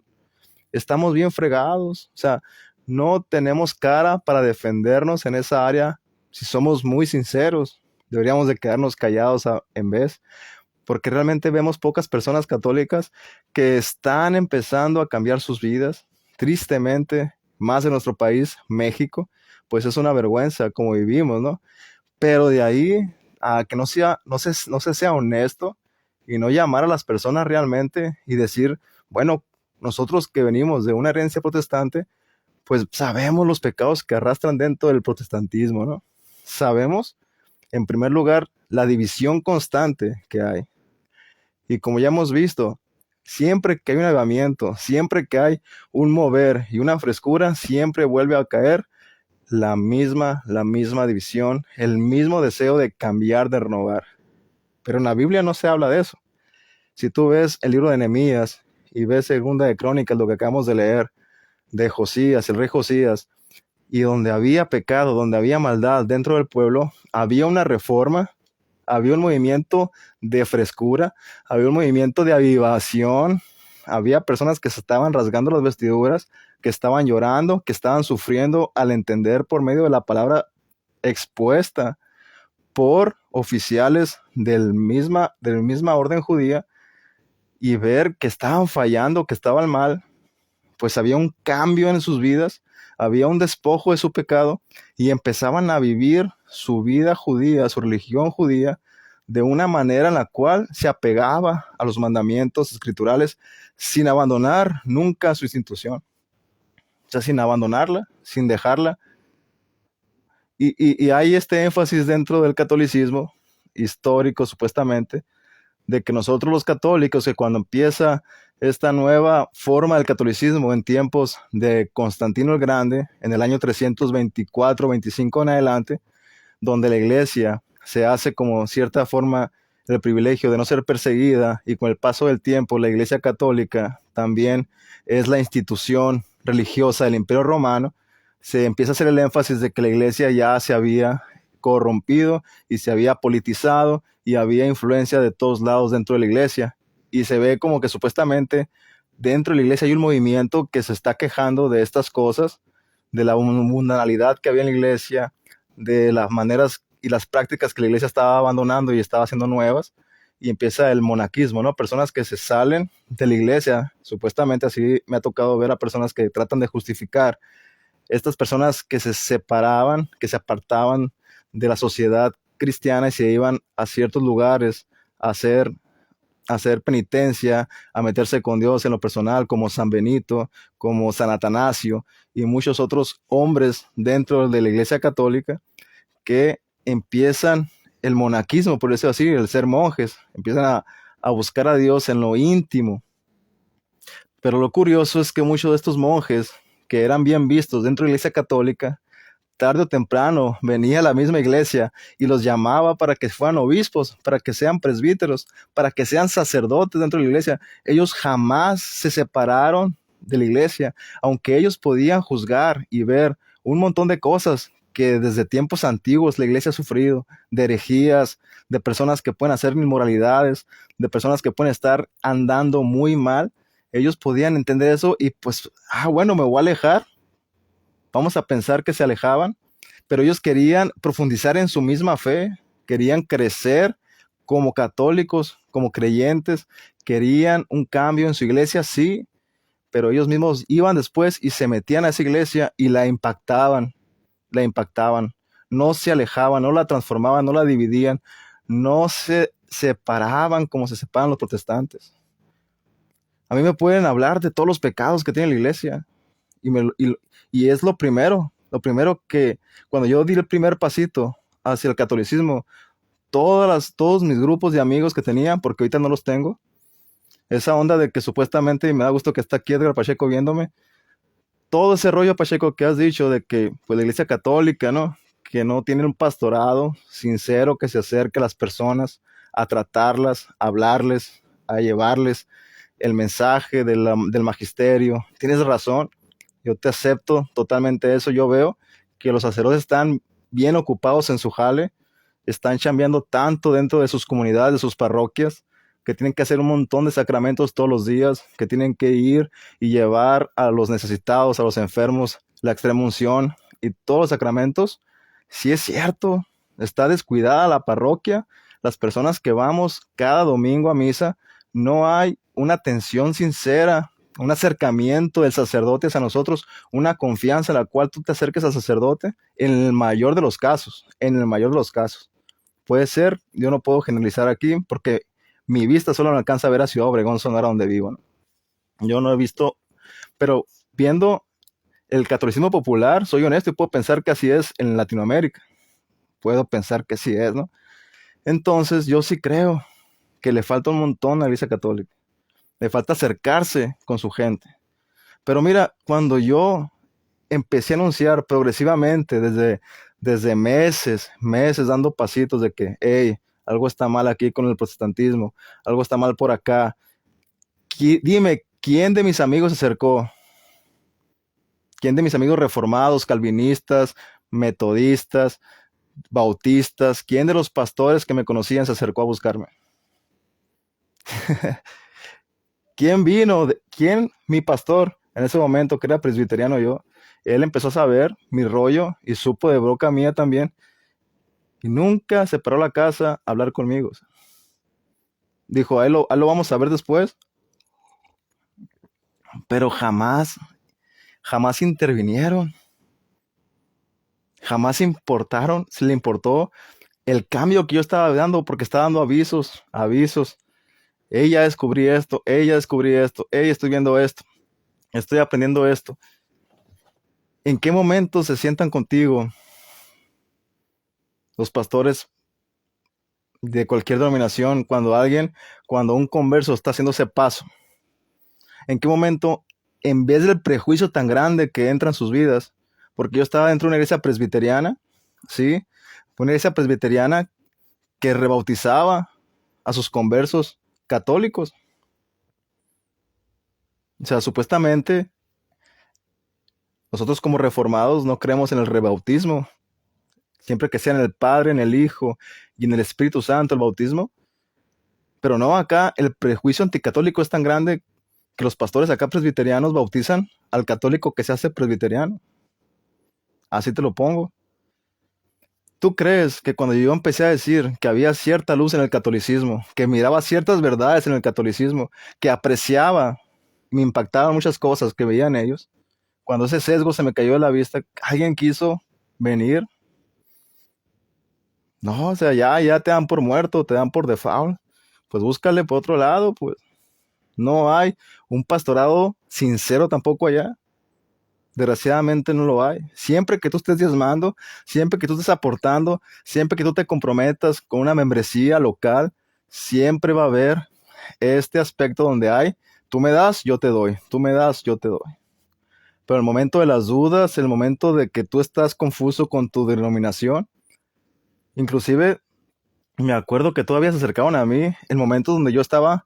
Estamos bien fregados. O sea, no tenemos cara para defendernos en esa área. Si somos muy sinceros, deberíamos de quedarnos callados en vez, porque realmente vemos pocas personas católicas que están empezando a cambiar sus vidas. Tristemente, más en nuestro país, México, pues es una vergüenza como vivimos, ¿no? Pero de ahí a que no se sea honesto y no llamar a las personas realmente y decir, bueno, nosotros que venimos de una herencia protestante, pues sabemos los pecados que arrastran dentro del protestantismo, ¿no? Sabemos, en primer lugar, la división constante que hay. Y como ya hemos visto, siempre que hay un avivamiento, siempre que hay un mover y una frescura, siempre vuelve a caer la misma división, el mismo deseo de cambiar, de renovar. Pero en la Biblia no se habla de eso. Si tú ves el libro de Nehemías y ves Segunda de Crónicas, lo que acabamos de leer, de Josías, el rey Josías, y donde había pecado, donde había maldad dentro del pueblo, había una reforma, había un movimiento de frescura, había un movimiento de avivación, había personas que se estaban rasgando las vestiduras, que estaban llorando, que estaban sufriendo al entender por medio de la palabra expuesta por oficiales del misma orden judía y ver que estaban fallando, que estaban mal, pues había un cambio en sus vidas, había un despojo de su pecado y empezaban a vivir su vida judía, su religión judía, de una manera en la cual se apegaba a los mandamientos escriturales sin abandonar nunca su institución, o sea, sin abandonarla, sin dejarla. Y hay este énfasis dentro del catolicismo histórico, supuestamente, de que nosotros los católicos, que cuando empieza esta nueva forma del catolicismo en tiempos de Constantino el Grande, en el año 324-25 en adelante, donde la iglesia se hace como cierta forma el privilegio de no ser perseguida y con el paso del tiempo la iglesia católica también es la institución religiosa del Imperio Romano, se empieza a hacer el énfasis de que la iglesia ya se había corrompido y se había politizado y había influencia de todos lados dentro de la iglesia. Y se ve como que supuestamente dentro de la iglesia hay un movimiento que se está quejando de estas cosas, de la mundanalidad que había en la iglesia, de las maneras y las prácticas que la iglesia estaba abandonando y estaba haciendo nuevas. Y empieza el monaquismo, ¿no? Personas que se salen de la iglesia, supuestamente así me ha tocado ver a personas que tratan de justificar estas personas que se separaban, que se apartaban de la sociedad cristiana y se iban a ciertos lugares a hacer penitencia, a meterse con Dios en lo personal, como San Benito, como San Atanasio y muchos otros hombres dentro de la Iglesia Católica que empiezan el monaquismo, por decirlo así, el ser monjes, empiezan a buscar a Dios en lo íntimo. Pero lo curioso es que muchos de estos monjes que eran bien vistos dentro de la Iglesia Católica, tarde o temprano venía la misma iglesia y los llamaba para que fueran obispos, para que sean presbíteros, para que sean sacerdotes dentro de la iglesia. Ellos jamás se separaron de la iglesia, aunque ellos podían juzgar y ver un montón de cosas que desde tiempos antiguos la iglesia ha sufrido, de herejías, de personas que pueden hacer inmoralidades, de personas que pueden estar andando muy mal. Ellos podían entender eso y pues, bueno, me voy a alejar. Vamos a pensar que se alejaban, pero ellos querían profundizar en su misma fe, querían crecer como católicos, como creyentes, querían un cambio en su iglesia, sí, pero ellos mismos iban después y se metían a esa iglesia y la impactaban, no se alejaban, no la transformaban, no la dividían, no se separaban como se separan los protestantes. A mí me pueden hablar de todos los pecados que tiene la iglesia, y, y es lo primero que cuando yo di el primer pasito hacia el catolicismo, todos mis grupos de amigos que tenía, porque ahorita no los tengo, esa onda de que supuestamente, y me da gusto que está aquí Edgar Pacheco viéndome, todo ese rollo, Pacheco, que has dicho de que pues la iglesia católica, ¿no? Que no tiene un pastorado sincero que se acerque a las personas, a tratarlas, a hablarles, a llevarles el mensaje del magisterio. Tienes razón. Yo te acepto totalmente eso. Yo veo que los sacerdotes están bien ocupados en su jale, están chambeando tanto dentro de sus comunidades, de sus parroquias, que tienen que hacer un montón de sacramentos todos los días, que tienen que ir y llevar a los necesitados, a los enfermos, la extrema unción y todos los sacramentos. Sí es cierto, está descuidada la parroquia, las personas que vamos cada domingo a misa, no hay una atención sincera, un acercamiento del sacerdote hacia nosotros, una confianza en la cual tú te acerques al sacerdote en el mayor de los casos, en el mayor de los casos. Puede ser, yo no puedo generalizar aquí porque mi vista solo me alcanza a ver a Ciudad Obregón, Sonora, donde vivo, ¿no? Yo no he visto, pero viendo el catolicismo popular, soy honesto y puedo pensar que así es en Latinoamérica. Puedo pensar que sí es, ¿no? Entonces yo sí creo que le falta un montón a la Iglesia Católica. Le falta acercarse con su gente. Pero mira, cuando yo empecé a anunciar progresivamente desde meses dando pasitos de que, hey, algo está mal aquí con el protestantismo, algo está mal por acá. Dime, ¿quién de mis amigos se acercó? ¿Quién de mis amigos reformados, calvinistas, metodistas, bautistas, ¿quién de los pastores que me conocían se acercó a buscarme? ¿Quién vino? ¿Quién? Mi pastor, en ese momento, que era presbiteriano yo, él empezó a saber mi rollo y supo de boca mía también, y nunca se paró a la casa a hablar conmigo. Dijo, ahí lo vamos a ver después, pero jamás intervinieron, jamás importaron, se le importó el cambio que yo estaba dando, porque estaba dando avisos. Ella descubrí esto, ella estoy viendo esto, estoy aprendiendo esto. ¿En qué momento se sientan contigo los pastores de cualquier denominación cuando un converso está haciendo ese paso? ¿En qué momento, en vez del prejuicio tan grande que entra en sus vidas, porque yo estaba dentro de una iglesia presbiteriana, ¿sí? Una iglesia presbiteriana que rebautizaba a sus conversos católicos. O sea, supuestamente nosotros como reformados no creemos en el rebautismo, siempre que sea en el Padre, en el Hijo y en el Espíritu Santo el bautismo. Pero no, acá el prejuicio anticatólico es tan grande que los pastores acá presbiterianos bautizan al católico que se hace presbiteriano. Así te lo pongo. ¿Tú crees que cuando yo empecé a decir que había cierta luz en el catolicismo, que miraba ciertas verdades en el catolicismo, que apreciaba, me impactaban muchas cosas que veían ellos, cuando ese sesgo se me cayó de la vista, alguien quiso venir? No, o sea, ya te dan por muerto, te dan por default. Pues búscale por otro lado, pues no hay un pastorado sincero tampoco allá. Desgraciadamente no lo hay. Siempre que tú estés diezmando, siempre que tú estés aportando, siempre que tú te comprometas con una membresía local, siempre va a haber este aspecto donde hay, tú me das, yo te doy, tú me das, yo te doy. Pero el momento de las dudas, el momento de que tú estás confuso con tu denominación, inclusive me acuerdo que todavía se acercaban a mí el momento donde yo estaba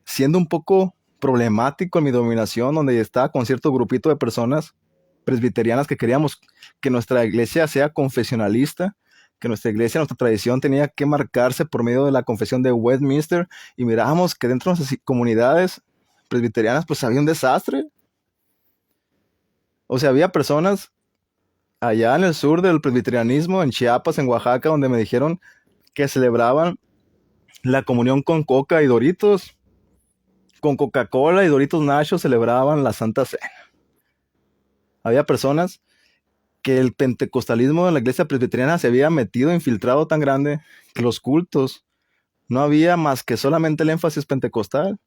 siendo un poco problemático en mi dominación, donde estaba con cierto grupito de personas presbiterianas que queríamos que nuestra iglesia sea confesionalista, que nuestra iglesia, nuestra tradición tenía que marcarse por medio de la confesión de Westminster, y mirábamos que dentro de nuestras comunidades presbiterianas pues había un desastre. O sea, había personas allá en el sur del presbiterianismo, en Chiapas, en Oaxaca, donde me dijeron que celebraban la comunión con Coca y Doritos. Con Coca-Cola y Doritos Nachos celebraban la Santa Cena. Había personas que el pentecostalismo de la iglesia presbiteriana se había metido, infiltrado tan grande que los cultos no había más que solamente el énfasis pentecostal,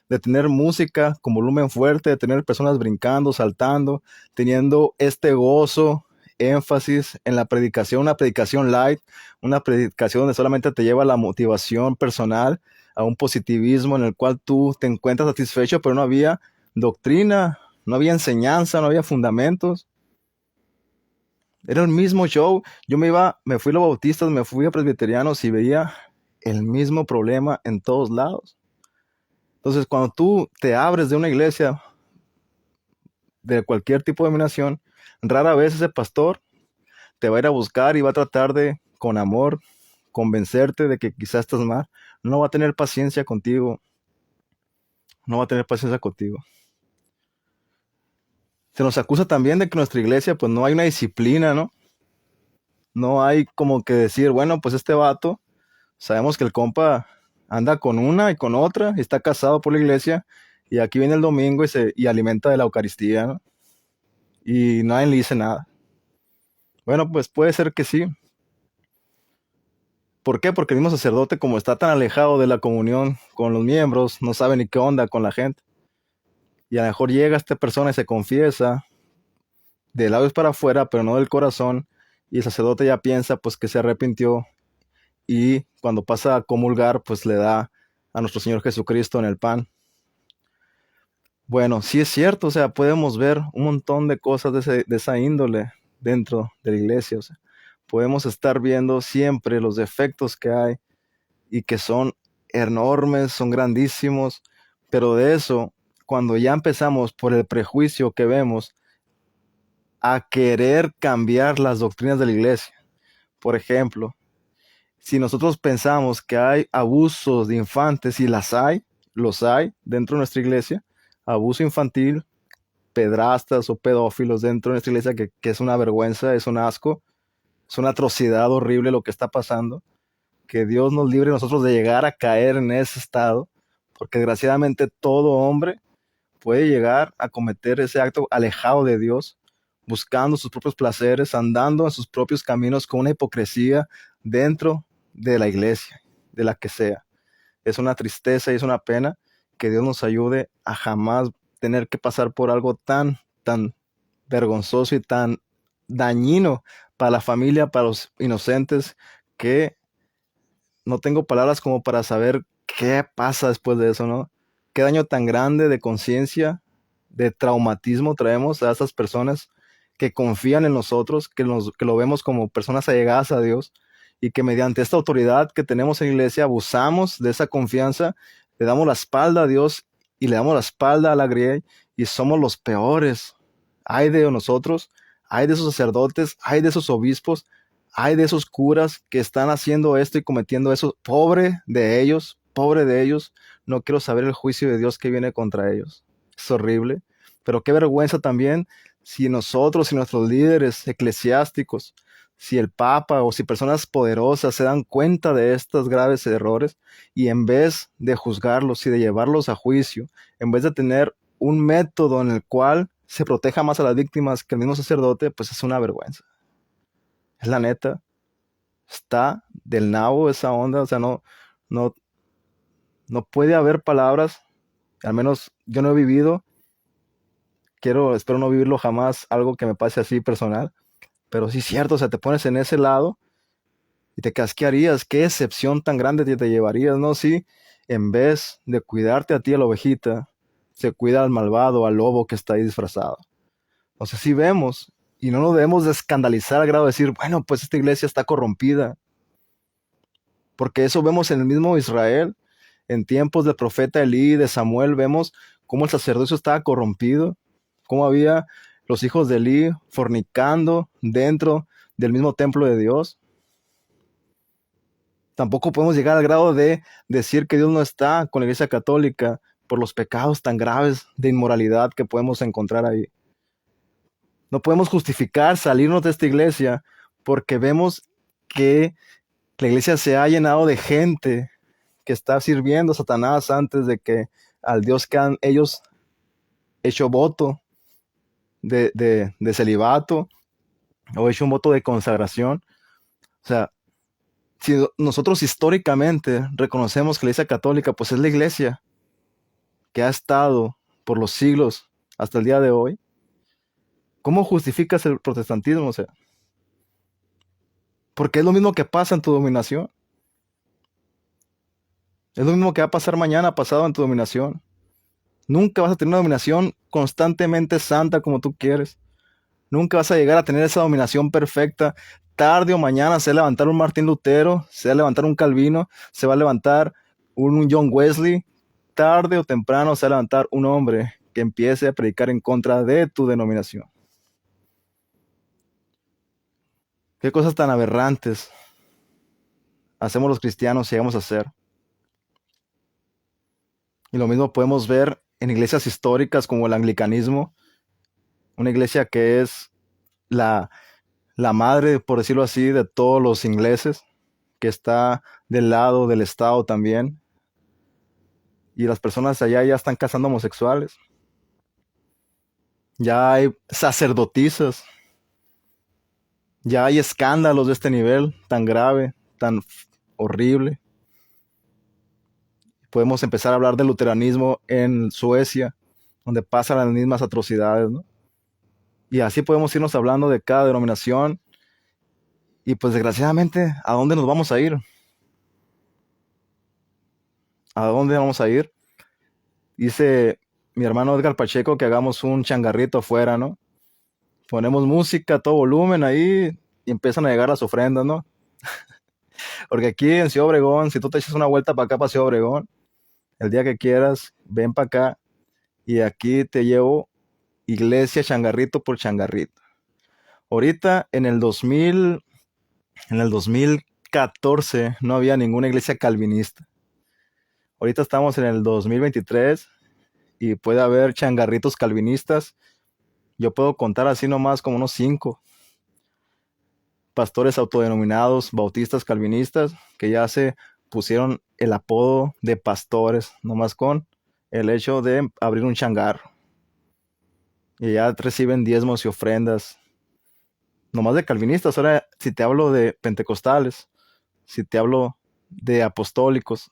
de tener música con volumen fuerte, de tener personas brincando, saltando, teniendo este gozo, énfasis en la predicación, una predicación light, una predicación donde solamente te lleva la motivación personal a un positivismo en el cual tú te encuentras satisfecho, pero no había doctrina, no había enseñanza, no había fundamentos. Era el mismo show. Me fui a los bautistas, me fui a presbiterianos y veía el mismo problema en todos lados. Entonces, cuando tú te abres de una iglesia de cualquier tipo de denominación, rara vez ese pastor te va a ir a buscar y va a tratar de, con amor, convencerte de que quizás estás mal. No va a tener paciencia contigo. No va a tener paciencia contigo. Se nos acusa también de que nuestra iglesia, pues no hay una disciplina, ¿no? No hay como que decir, bueno, pues este vato, sabemos que el compa anda con una y con otra, y está casado por la iglesia, y aquí viene el domingo y alimenta de la Eucaristía, ¿no? Y nadie le dice nada. Bueno, pues puede ser que sí. ¿Por qué? Porque el mismo sacerdote, como está tan alejado de la comunión con los miembros, no sabe ni qué onda con la gente. Y a lo mejor llega esta persona y se confiesa de labios para afuera, pero no del corazón, y el sacerdote ya piensa pues que se arrepintió, y cuando pasa a comulgar pues le da a nuestro Señor Jesucristo en el pan. Bueno, sí es cierto, o sea, podemos ver un montón de cosas de esa índole dentro de la iglesia. O sea, podemos estar viendo siempre los defectos que hay y que son enormes, son grandísimos, pero de eso, cuando ya empezamos por el prejuicio que vemos a querer cambiar las doctrinas de la iglesia, Por ejemplo, si nosotros pensamos que hay abusos de infantes, y los hay dentro de nuestra iglesia, abuso infantil, pedrastas o pedófilos dentro de nuestra iglesia, que es una vergüenza, es un asco, es una atrocidad horrible lo que está pasando. Que Dios nos libre nosotros de llegar a caer en ese estado, porque desgraciadamente todo hombre puede llegar a cometer ese acto alejado de Dios, buscando sus propios placeres, andando en sus propios caminos con una hipocresía dentro de la iglesia, de la que sea. Es una tristeza y es una pena que Dios nos ayude a jamás tener que pasar por algo tan vergonzoso y tan dañino para la familia, para los inocentes, que no tengo palabras como para saber qué pasa después de eso, ¿no? Qué daño tan grande de conciencia, de traumatismo traemos a esas personas que confían en nosotros, que lo vemos como personas allegadas a Dios, y que mediante esta autoridad que tenemos en la iglesia abusamos de esa confianza, le damos la espalda a Dios y le damos la espalda a la grey, y somos los peores. Ay de nosotros, ay de esos sacerdotes, ay de esos obispos, hay de esos curas que están haciendo esto y cometiendo eso. Pobre de ellos. No quiero saber el juicio de Dios que viene contra ellos. Es horrible. Pero qué vergüenza también si nosotros, si nuestros líderes eclesiásticos, si el Papa o si personas poderosas se dan cuenta de estos graves errores, y en vez de juzgarlos y de llevarlos a juicio, en vez de tener un método en el cual se proteja más a las víctimas que el mismo sacerdote, pues es una vergüenza. Es la neta. Está del nabo esa onda. O sea, no, no puede haber palabras. Al menos yo no he vivido. Espero no vivirlo jamás, algo que me pase así personal. Pero sí es cierto, o sea, te pones en ese lado y te casquearías. Qué excepción tan grande te llevarías, ¿no? Si en vez de cuidarte a ti, a la ovejita, se cuida al malvado, al lobo que está ahí disfrazado. O sea, sí vemos, y no nos debemos de escandalizar al grado de decir, bueno, pues esta iglesia está corrompida. Porque eso vemos en el mismo Israel. En tiempos del profeta Elí, de Samuel, vemos cómo el sacerdocio estaba corrompido, cómo había los hijos de Elí fornicando dentro del mismo templo de Dios. Tampoco podemos llegar al grado de decir que Dios no está con la iglesia católica por los pecados tan graves de inmoralidad que podemos encontrar ahí. No podemos justificar salirnos de esta iglesia porque vemos que la iglesia se ha llenado de gente que está sirviendo a Satanás antes de que al Dios que han ellos hecho voto de celibato, o hecho un voto de consagración. O sea, si nosotros históricamente reconocemos que la iglesia católica pues es la iglesia que ha estado por los siglos hasta el día de hoy, ¿cómo justificas el protestantismo? O sea, porque es lo mismo que pasa en tu dominación. Es lo mismo que va a pasar mañana pasado en tu dominación. Nunca vas a tener una dominación constantemente santa como tú quieres. Nunca vas a llegar a tener esa dominación perfecta. Tarde o mañana se va a levantar un Martín Lutero, se va a levantar un Calvino, se va a levantar un John Wesley. Tarde o temprano se va a levantar un hombre que empiece a predicar en contra de tu denominación. Qué cosas tan aberrantes hacemos los cristianos y llegamos a hacer. Y lo mismo podemos ver en iglesias históricas como el anglicanismo, una iglesia que es la, la madre, por decirlo así, de todos los ingleses, que está del lado del Estado también. Y las personas allá ya están casando homosexuales. Ya hay sacerdotisas. Ya hay escándalos de este nivel tan grave, tan horrible. Podemos empezar a hablar del luteranismo en Suecia, donde pasan las mismas atrocidades, ¿no? Y así podemos irnos hablando de cada denominación. Y pues desgraciadamente, ¿a dónde nos vamos a ir? ¿A dónde vamos a ir? Dice mi hermano Edgar Pacheco que hagamos un changarrito afuera, ¿no? Ponemos música a todo volumen ahí y empiezan a llegar las ofrendas, ¿no? Porque aquí en Ciudad Obregón, si tú te echas una vuelta para acá, para Ciudad Obregón, el día que quieras, ven para acá y aquí te llevo iglesia changarrito por changarrito. Ahorita en el 2000, En el 2014 no había ninguna iglesia calvinista. Ahorita estamos en el 2023 y puede haber changarritos calvinistas. Yo puedo contar así nomás como unos 5 pastores autodenominados bautistas calvinistas que ya se pusieron el apodo de pastores, nomás con el hecho de abrir un changarro. Y ya reciben diezmos y ofrendas, nomás de calvinistas. Ahora, si te hablo de pentecostales, si te hablo de apostólicos,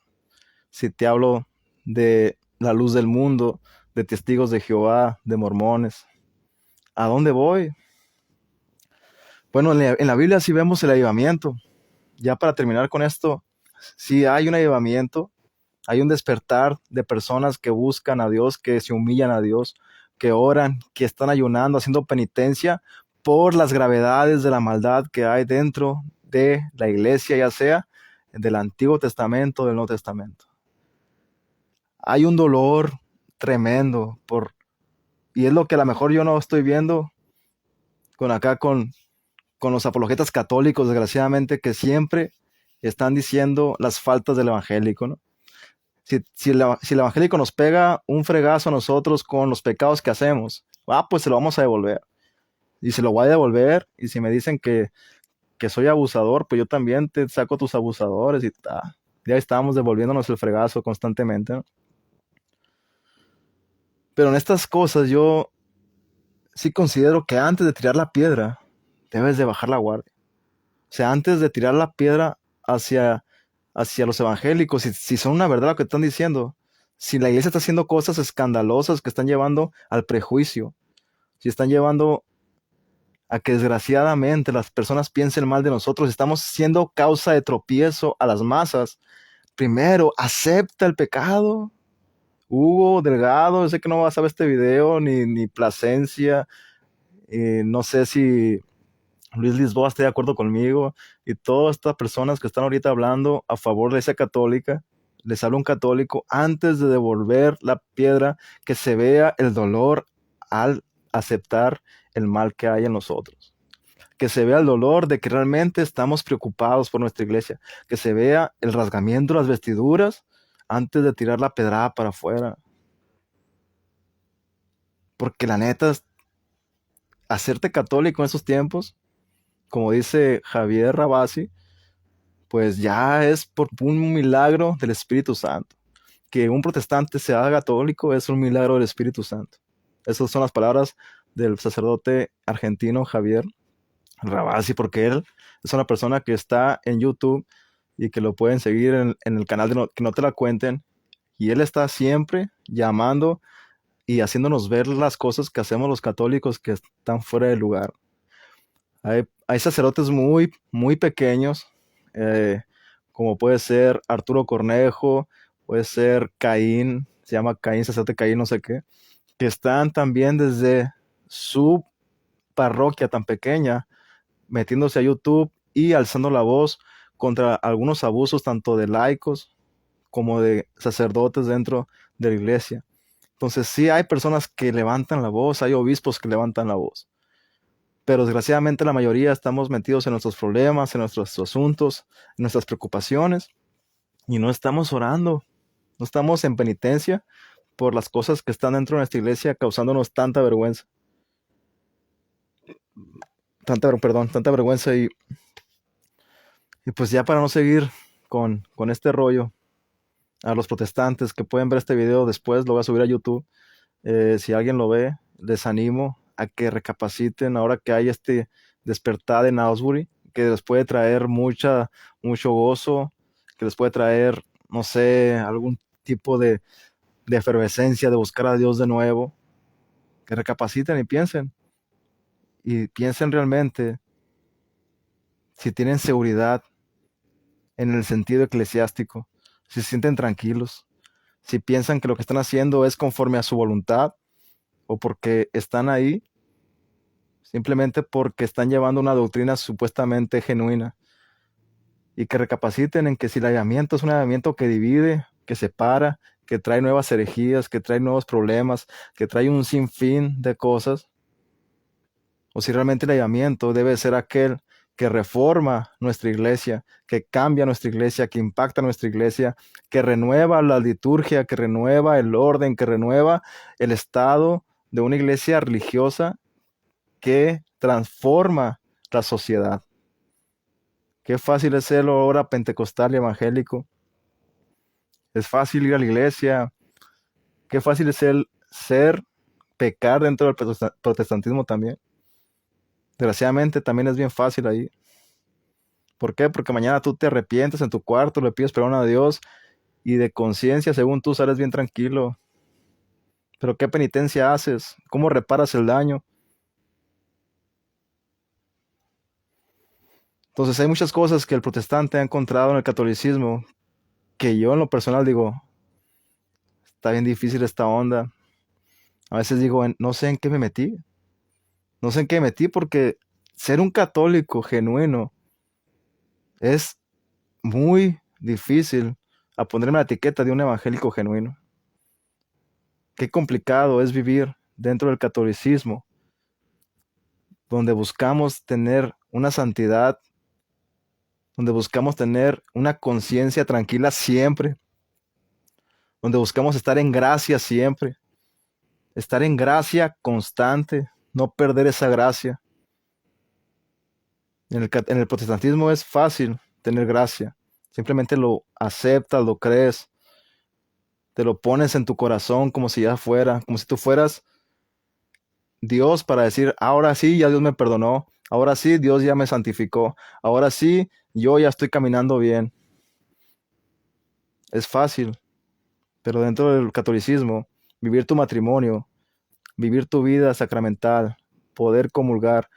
si te hablo de la luz del mundo, de testigos de Jehová, de mormones, ¿a dónde voy? Bueno, en la Biblia sí vemos el avivamiento. Ya para terminar con esto, sí hay un avivamiento, hay un despertar de personas que buscan a Dios, que se humillan a Dios, que oran, que están ayunando, haciendo penitencia por las gravedades de la maldad que hay dentro de la iglesia, ya sea del Antiguo Testamento o del Nuevo Testamento. Hay un dolor tremendo y es lo que a lo mejor yo no estoy viendo con los apologetas católicos, desgraciadamente, que siempre están diciendo las faltas del evangélico, ¿no? Si el evangélico nos pega un fregazo a nosotros con los pecados que hacemos, pues se lo vamos a devolver. Y se lo voy a devolver. Y si me dicen que soy abusador, pues yo también te saco tus abusadores y ya estamos devolviéndonos el fregazo constantemente, ¿no? Pero en estas cosas yo sí considero que antes de tirar la piedra, debes de bajar la guardia. O sea, antes de tirar la piedra hacia, hacia los evangélicos, si son una verdad lo que están diciendo, si la iglesia está haciendo cosas escandalosas que están llevando al prejuicio, si están llevando a que desgraciadamente las personas piensen mal de nosotros, estamos siendo causa de tropiezo a las masas, primero acepta el pecado. Hugo Delgado, sé que no vas a ver este video, ni Plasencia, no sé si Luis Lisboa esté de acuerdo conmigo, y todas estas personas que están ahorita hablando a favor de la Iglesia católica, les habla un católico antes de devolver la piedra, que se vea el dolor al aceptar el mal que hay en nosotros, que se vea el dolor de que realmente estamos preocupados por nuestra iglesia, que se vea el rasgamiento de las vestiduras antes de tirar la pedrada para afuera, porque la neta, hacerte católico en esos tiempos, como dice Javier Rabasi, pues ya es por un milagro del Espíritu Santo. Que un protestante se haga católico es un milagro del Espíritu Santo. Esas son las palabras del sacerdote argentino Javier Rabasi, porque él es una persona que está en YouTube y que lo pueden seguir en el canal de Que No Te La Cuenten. Y él está siempre llamando y haciéndonos ver las cosas que hacemos los católicos que están fuera de lugar. Hay sacerdotes muy, muy pequeños, eh, como puede ser Arturo Cornejo, puede ser Caín, se llama Caín, sacerdote Caín, no sé qué, que están también desde su parroquia tan pequeña, metiéndose a YouTube y alzando la voz contra algunos abusos tanto de laicos como de sacerdotes dentro de la iglesia. Entonces sí hay personas que levantan la voz, hay obispos que levantan la voz, pero desgraciadamente la mayoría estamos metidos en nuestros problemas, en nuestros asuntos, en nuestras preocupaciones, y no estamos orando, no estamos en penitencia por las cosas que están dentro de nuestra iglesia causándonos tanta vergüenza, tanta vergüenza, y pues ya para no seguir con este rollo, a los protestantes que pueden ver este video después, lo voy a subir a YouTube. Si alguien lo ve, les animo a que recapaciten ahora que hay este despertar en Asbury, que les puede traer mucho gozo, que les puede traer, no sé, algún tipo de efervescencia, de buscar a Dios de nuevo. Que recapaciten y piensen realmente si tienen seguridad en el sentido eclesiástico, si se sienten tranquilos, si piensan que lo que están haciendo es conforme a su voluntad, o porque están ahí simplemente porque están llevando una doctrina supuestamente genuina, y que recapaciten en que si el avivamiento es un avivamiento que divide, que separa, que trae nuevas herejías, que trae nuevos problemas, que trae un sinfín de cosas, o si realmente el avivamiento debe ser aquel que reforma nuestra iglesia, que cambia nuestra iglesia, que impacta nuestra iglesia, que renueva la liturgia, que renueva el orden, que renueva el estado de una iglesia religiosa que transforma la sociedad. Qué fácil es ser ahora pentecostal y evangélico. Es fácil ir a la iglesia. Qué fácil es ser pecar dentro del protestantismo también. Desgraciadamente también es bien fácil ahí. ¿Por qué? Porque mañana tú te arrepientes en tu cuarto, le pides perdón a Dios y de conciencia, según tú, sales bien tranquilo. Pero ¿qué penitencia haces? ¿Cómo reparas el daño? Entonces hay muchas cosas que el protestante ha encontrado en el catolicismo que yo en lo personal digo, está bien difícil esta onda. A veces digo, no sé en qué me metí. No sé en qué me metí porque ser un católico genuino es muy difícil a ponerme la etiqueta de un evangélico genuino. Qué complicado es vivir dentro del catolicismo, donde buscamos tener una santidad, donde buscamos tener una conciencia tranquila siempre, donde buscamos estar en gracia siempre, estar en gracia constante, no perder esa gracia. En el protestantismo es fácil tener gracia, simplemente lo aceptas, lo crees, te lo pones en tu corazón como si ya fuera, como si tú fueras Dios para decir, ahora sí, ya Dios me perdonó, ahora sí, Dios ya me santificó, ahora sí, yo ya estoy caminando bien. Es fácil, pero dentro del catolicismo, vivir tu matrimonio, vivir tu vida sacramental, poder comulgar,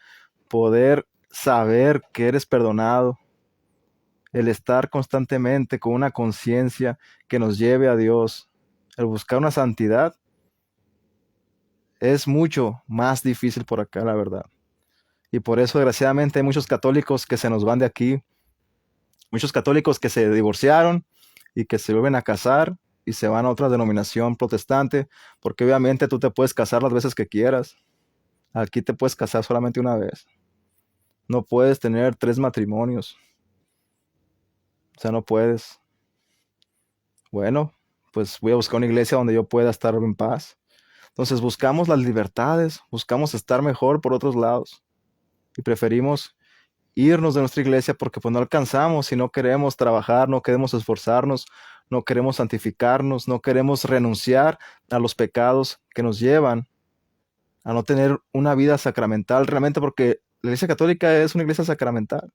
poder saber que eres perdonado, el estar constantemente con una conciencia que nos lleve a Dios, el buscar una santidad, es mucho más difícil por acá, la verdad. Y por eso, desgraciadamente, hay muchos católicos que se nos van de aquí, muchos católicos que se divorciaron y que se vuelven a casar y se van a otra denominación protestante, porque obviamente tú te puedes casar las veces que quieras. Aquí te puedes casar solamente una vez. No puedes tener 3 matrimonios. O sea, no puedes. Bueno, pues voy a buscar una iglesia donde yo pueda estar en paz. Entonces buscamos las libertades, buscamos estar mejor por otros lados y preferimos irnos de nuestra iglesia porque pues no alcanzamos y no queremos trabajar, no queremos esforzarnos, no queremos santificarnos, no queremos renunciar a los pecados que nos llevan a no tener una vida sacramental realmente porque la iglesia católica es una iglesia sacramental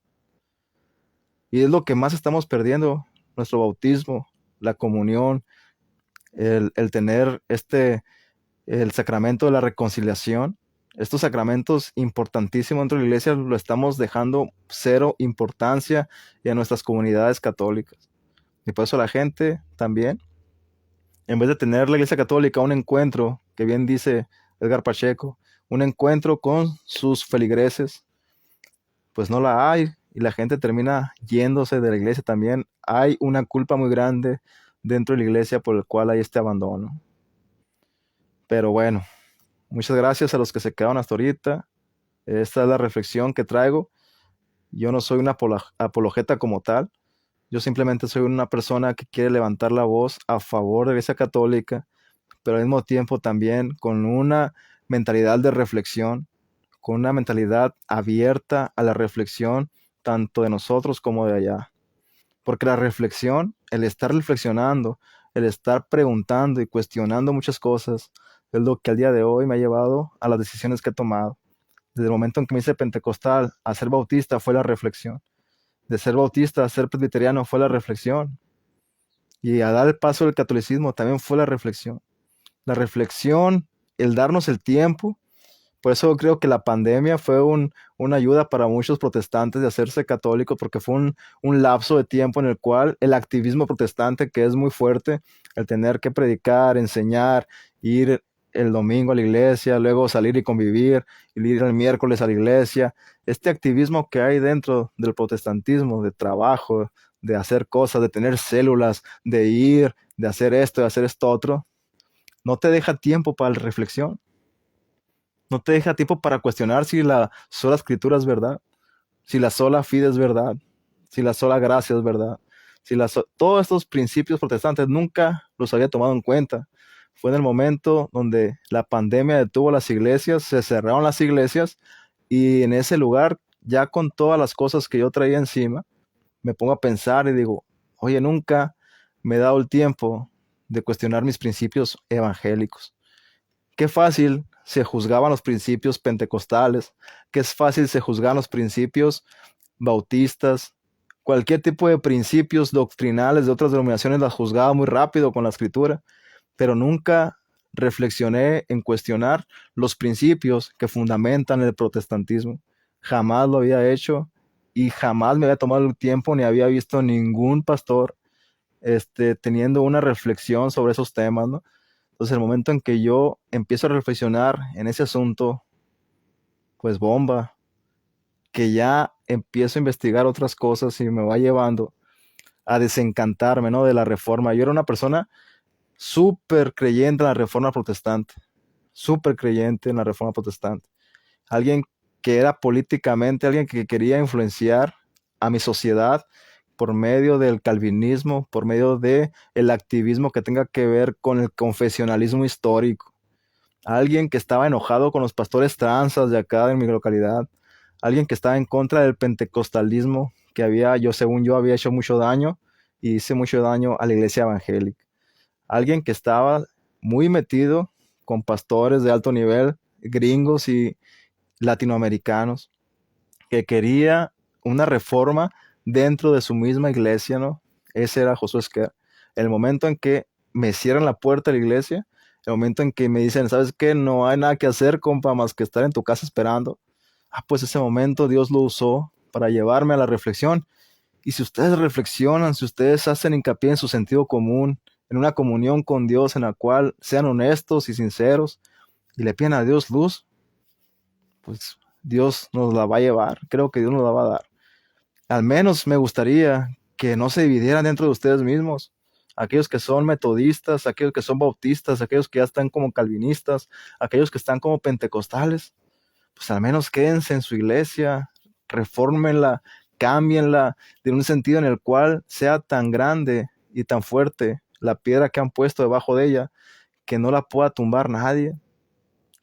y es lo que más estamos perdiendo, nuestro bautismo, la comunión, el tener el sacramento de la reconciliación. Estos sacramentos importantísimos dentro de la iglesia lo estamos dejando cero importancia y a nuestras comunidades católicas. Y por eso la gente también, en vez de tener la iglesia católica un encuentro, que bien dice Edgar Pacheco, un encuentro con sus feligreses, pues no la hay y la gente termina yéndose de la iglesia también. Hay una culpa muy grande dentro de la iglesia por el cual hay este abandono. Pero bueno, muchas gracias a los que se quedaron hasta ahorita. Esta es la reflexión que traigo. Yo no soy una apologeta como tal. Yo simplemente soy una persona que quiere levantar la voz a favor de la Iglesia Católica, pero al mismo tiempo también con una mentalidad de reflexión, con una mentalidad abierta a la reflexión tanto de nosotros como de allá. Porque la reflexión, el estar reflexionando, el estar preguntando y cuestionando muchas cosas, es lo que al día de hoy me ha llevado a las decisiones que he tomado. Desde el momento en que me hice pentecostal a ser bautista fue la reflexión. De ser bautista a ser presbiteriano fue la reflexión. Y a dar el paso del catolicismo también fue la reflexión. La reflexión, el darnos el tiempo. Por eso creo que la pandemia fue una ayuda para muchos protestantes de hacerse católicos, porque fue un lapso de tiempo en el cual el activismo protestante, que es muy fuerte, el tener que predicar, enseñar, ir el domingo a la iglesia, luego salir y convivir, y ir el miércoles a la iglesia, este activismo que hay dentro del protestantismo, de trabajo, de hacer cosas, de tener células, de ir, de hacer esto, de hacer esto otro, no te deja tiempo para la reflexión. No te deja tiempo para cuestionar si la sola escritura es verdad. si la sola fide es verdad, si la sola gracia es verdad, todos estos principios protestantes nunca los había tomado en cuenta. Fue en el momento donde la pandemia detuvo las iglesias, se cerraron las iglesias y en ese lugar, ya con todas las cosas que yo traía encima, me pongo a pensar y digo, oye, nunca me he dado el tiempo de cuestionar mis principios evangélicos. Qué fácil se juzgaban los principios pentecostales, qué fácil se juzgaban los principios bautistas, cualquier tipo de principios doctrinales de otras denominaciones las juzgaba muy rápido con la escritura, pero nunca reflexioné en cuestionar los principios que fundamentan el protestantismo. Jamás lo había hecho y jamás me había tomado el tiempo ni había visto ningún pastor teniendo una reflexión sobre esos temas, ¿no? Entonces, el momento en que yo empiezo a reflexionar en ese asunto, pues bomba, que ya empiezo a investigar otras cosas y me va llevando a desencantarme, ¿no? De la reforma. Yo era una persona súper creyente en la reforma protestante, súper creyente en la reforma protestante. Alguien que era políticamente, alguien que quería influenciar a mi sociedad por medio del calvinismo, por medio de el activismo que tenga que ver con el confesionalismo histórico. Alguien que estaba enojado con los pastores tranzas de acá de mi localidad, alguien que estaba en contra del pentecostalismo que había, yo según yo, había hecho mucho daño y hice mucho daño a la iglesia evangélica. Alguien que estaba muy metido con pastores de alto nivel, gringos y latinoamericanos, que quería una reforma dentro de su misma iglesia, ¿no? Ese era Josué Esquer. El momento en que me cierran la puerta de la iglesia, el momento en que me dicen, ¿sabes qué? No hay nada que hacer, compa, más que estar en tu casa esperando. Pues ese momento Dios lo usó para llevarme a la reflexión. Y si ustedes reflexionan, si ustedes hacen hincapié en su sentido común, en una comunión con Dios en la cual sean honestos y sinceros y le piden a Dios luz, pues Dios nos la va a llevar. Creo que Dios nos la va a dar. Al menos me gustaría que no se dividieran dentro de ustedes mismos. Aquellos que son metodistas, aquellos que son bautistas, aquellos que ya están como calvinistas, aquellos que están como pentecostales, pues al menos quédense en su iglesia, refórmenla, cámbienla de un sentido en el cual sea tan grande y tan fuerte la piedra que han puesto debajo de ella que no la pueda tumbar nadie,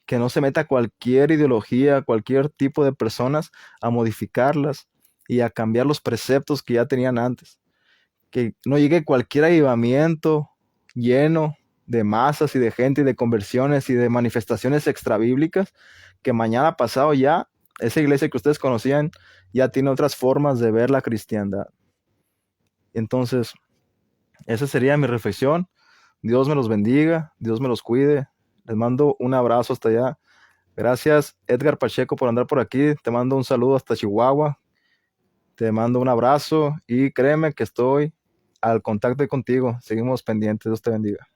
que no se meta cualquier ideología, cualquier tipo de personas a modificarlas y a cambiar los preceptos que ya tenían antes, que no llegue cualquier avivamiento lleno de masas y de gente y de conversiones y de manifestaciones extrabíblicas, que mañana pasado ya esa iglesia que ustedes conocían ya tiene otras formas de ver la cristiandad. Entonces, esa sería mi reflexión. Dios me los bendiga, Dios me los cuide. Les mando un abrazo hasta allá. Gracias, Edgar Pacheco, por andar por aquí. Te mando un saludo hasta Chihuahua. Te mando un abrazo y créeme que estoy al contacto contigo. Seguimos pendientes. Dios te bendiga.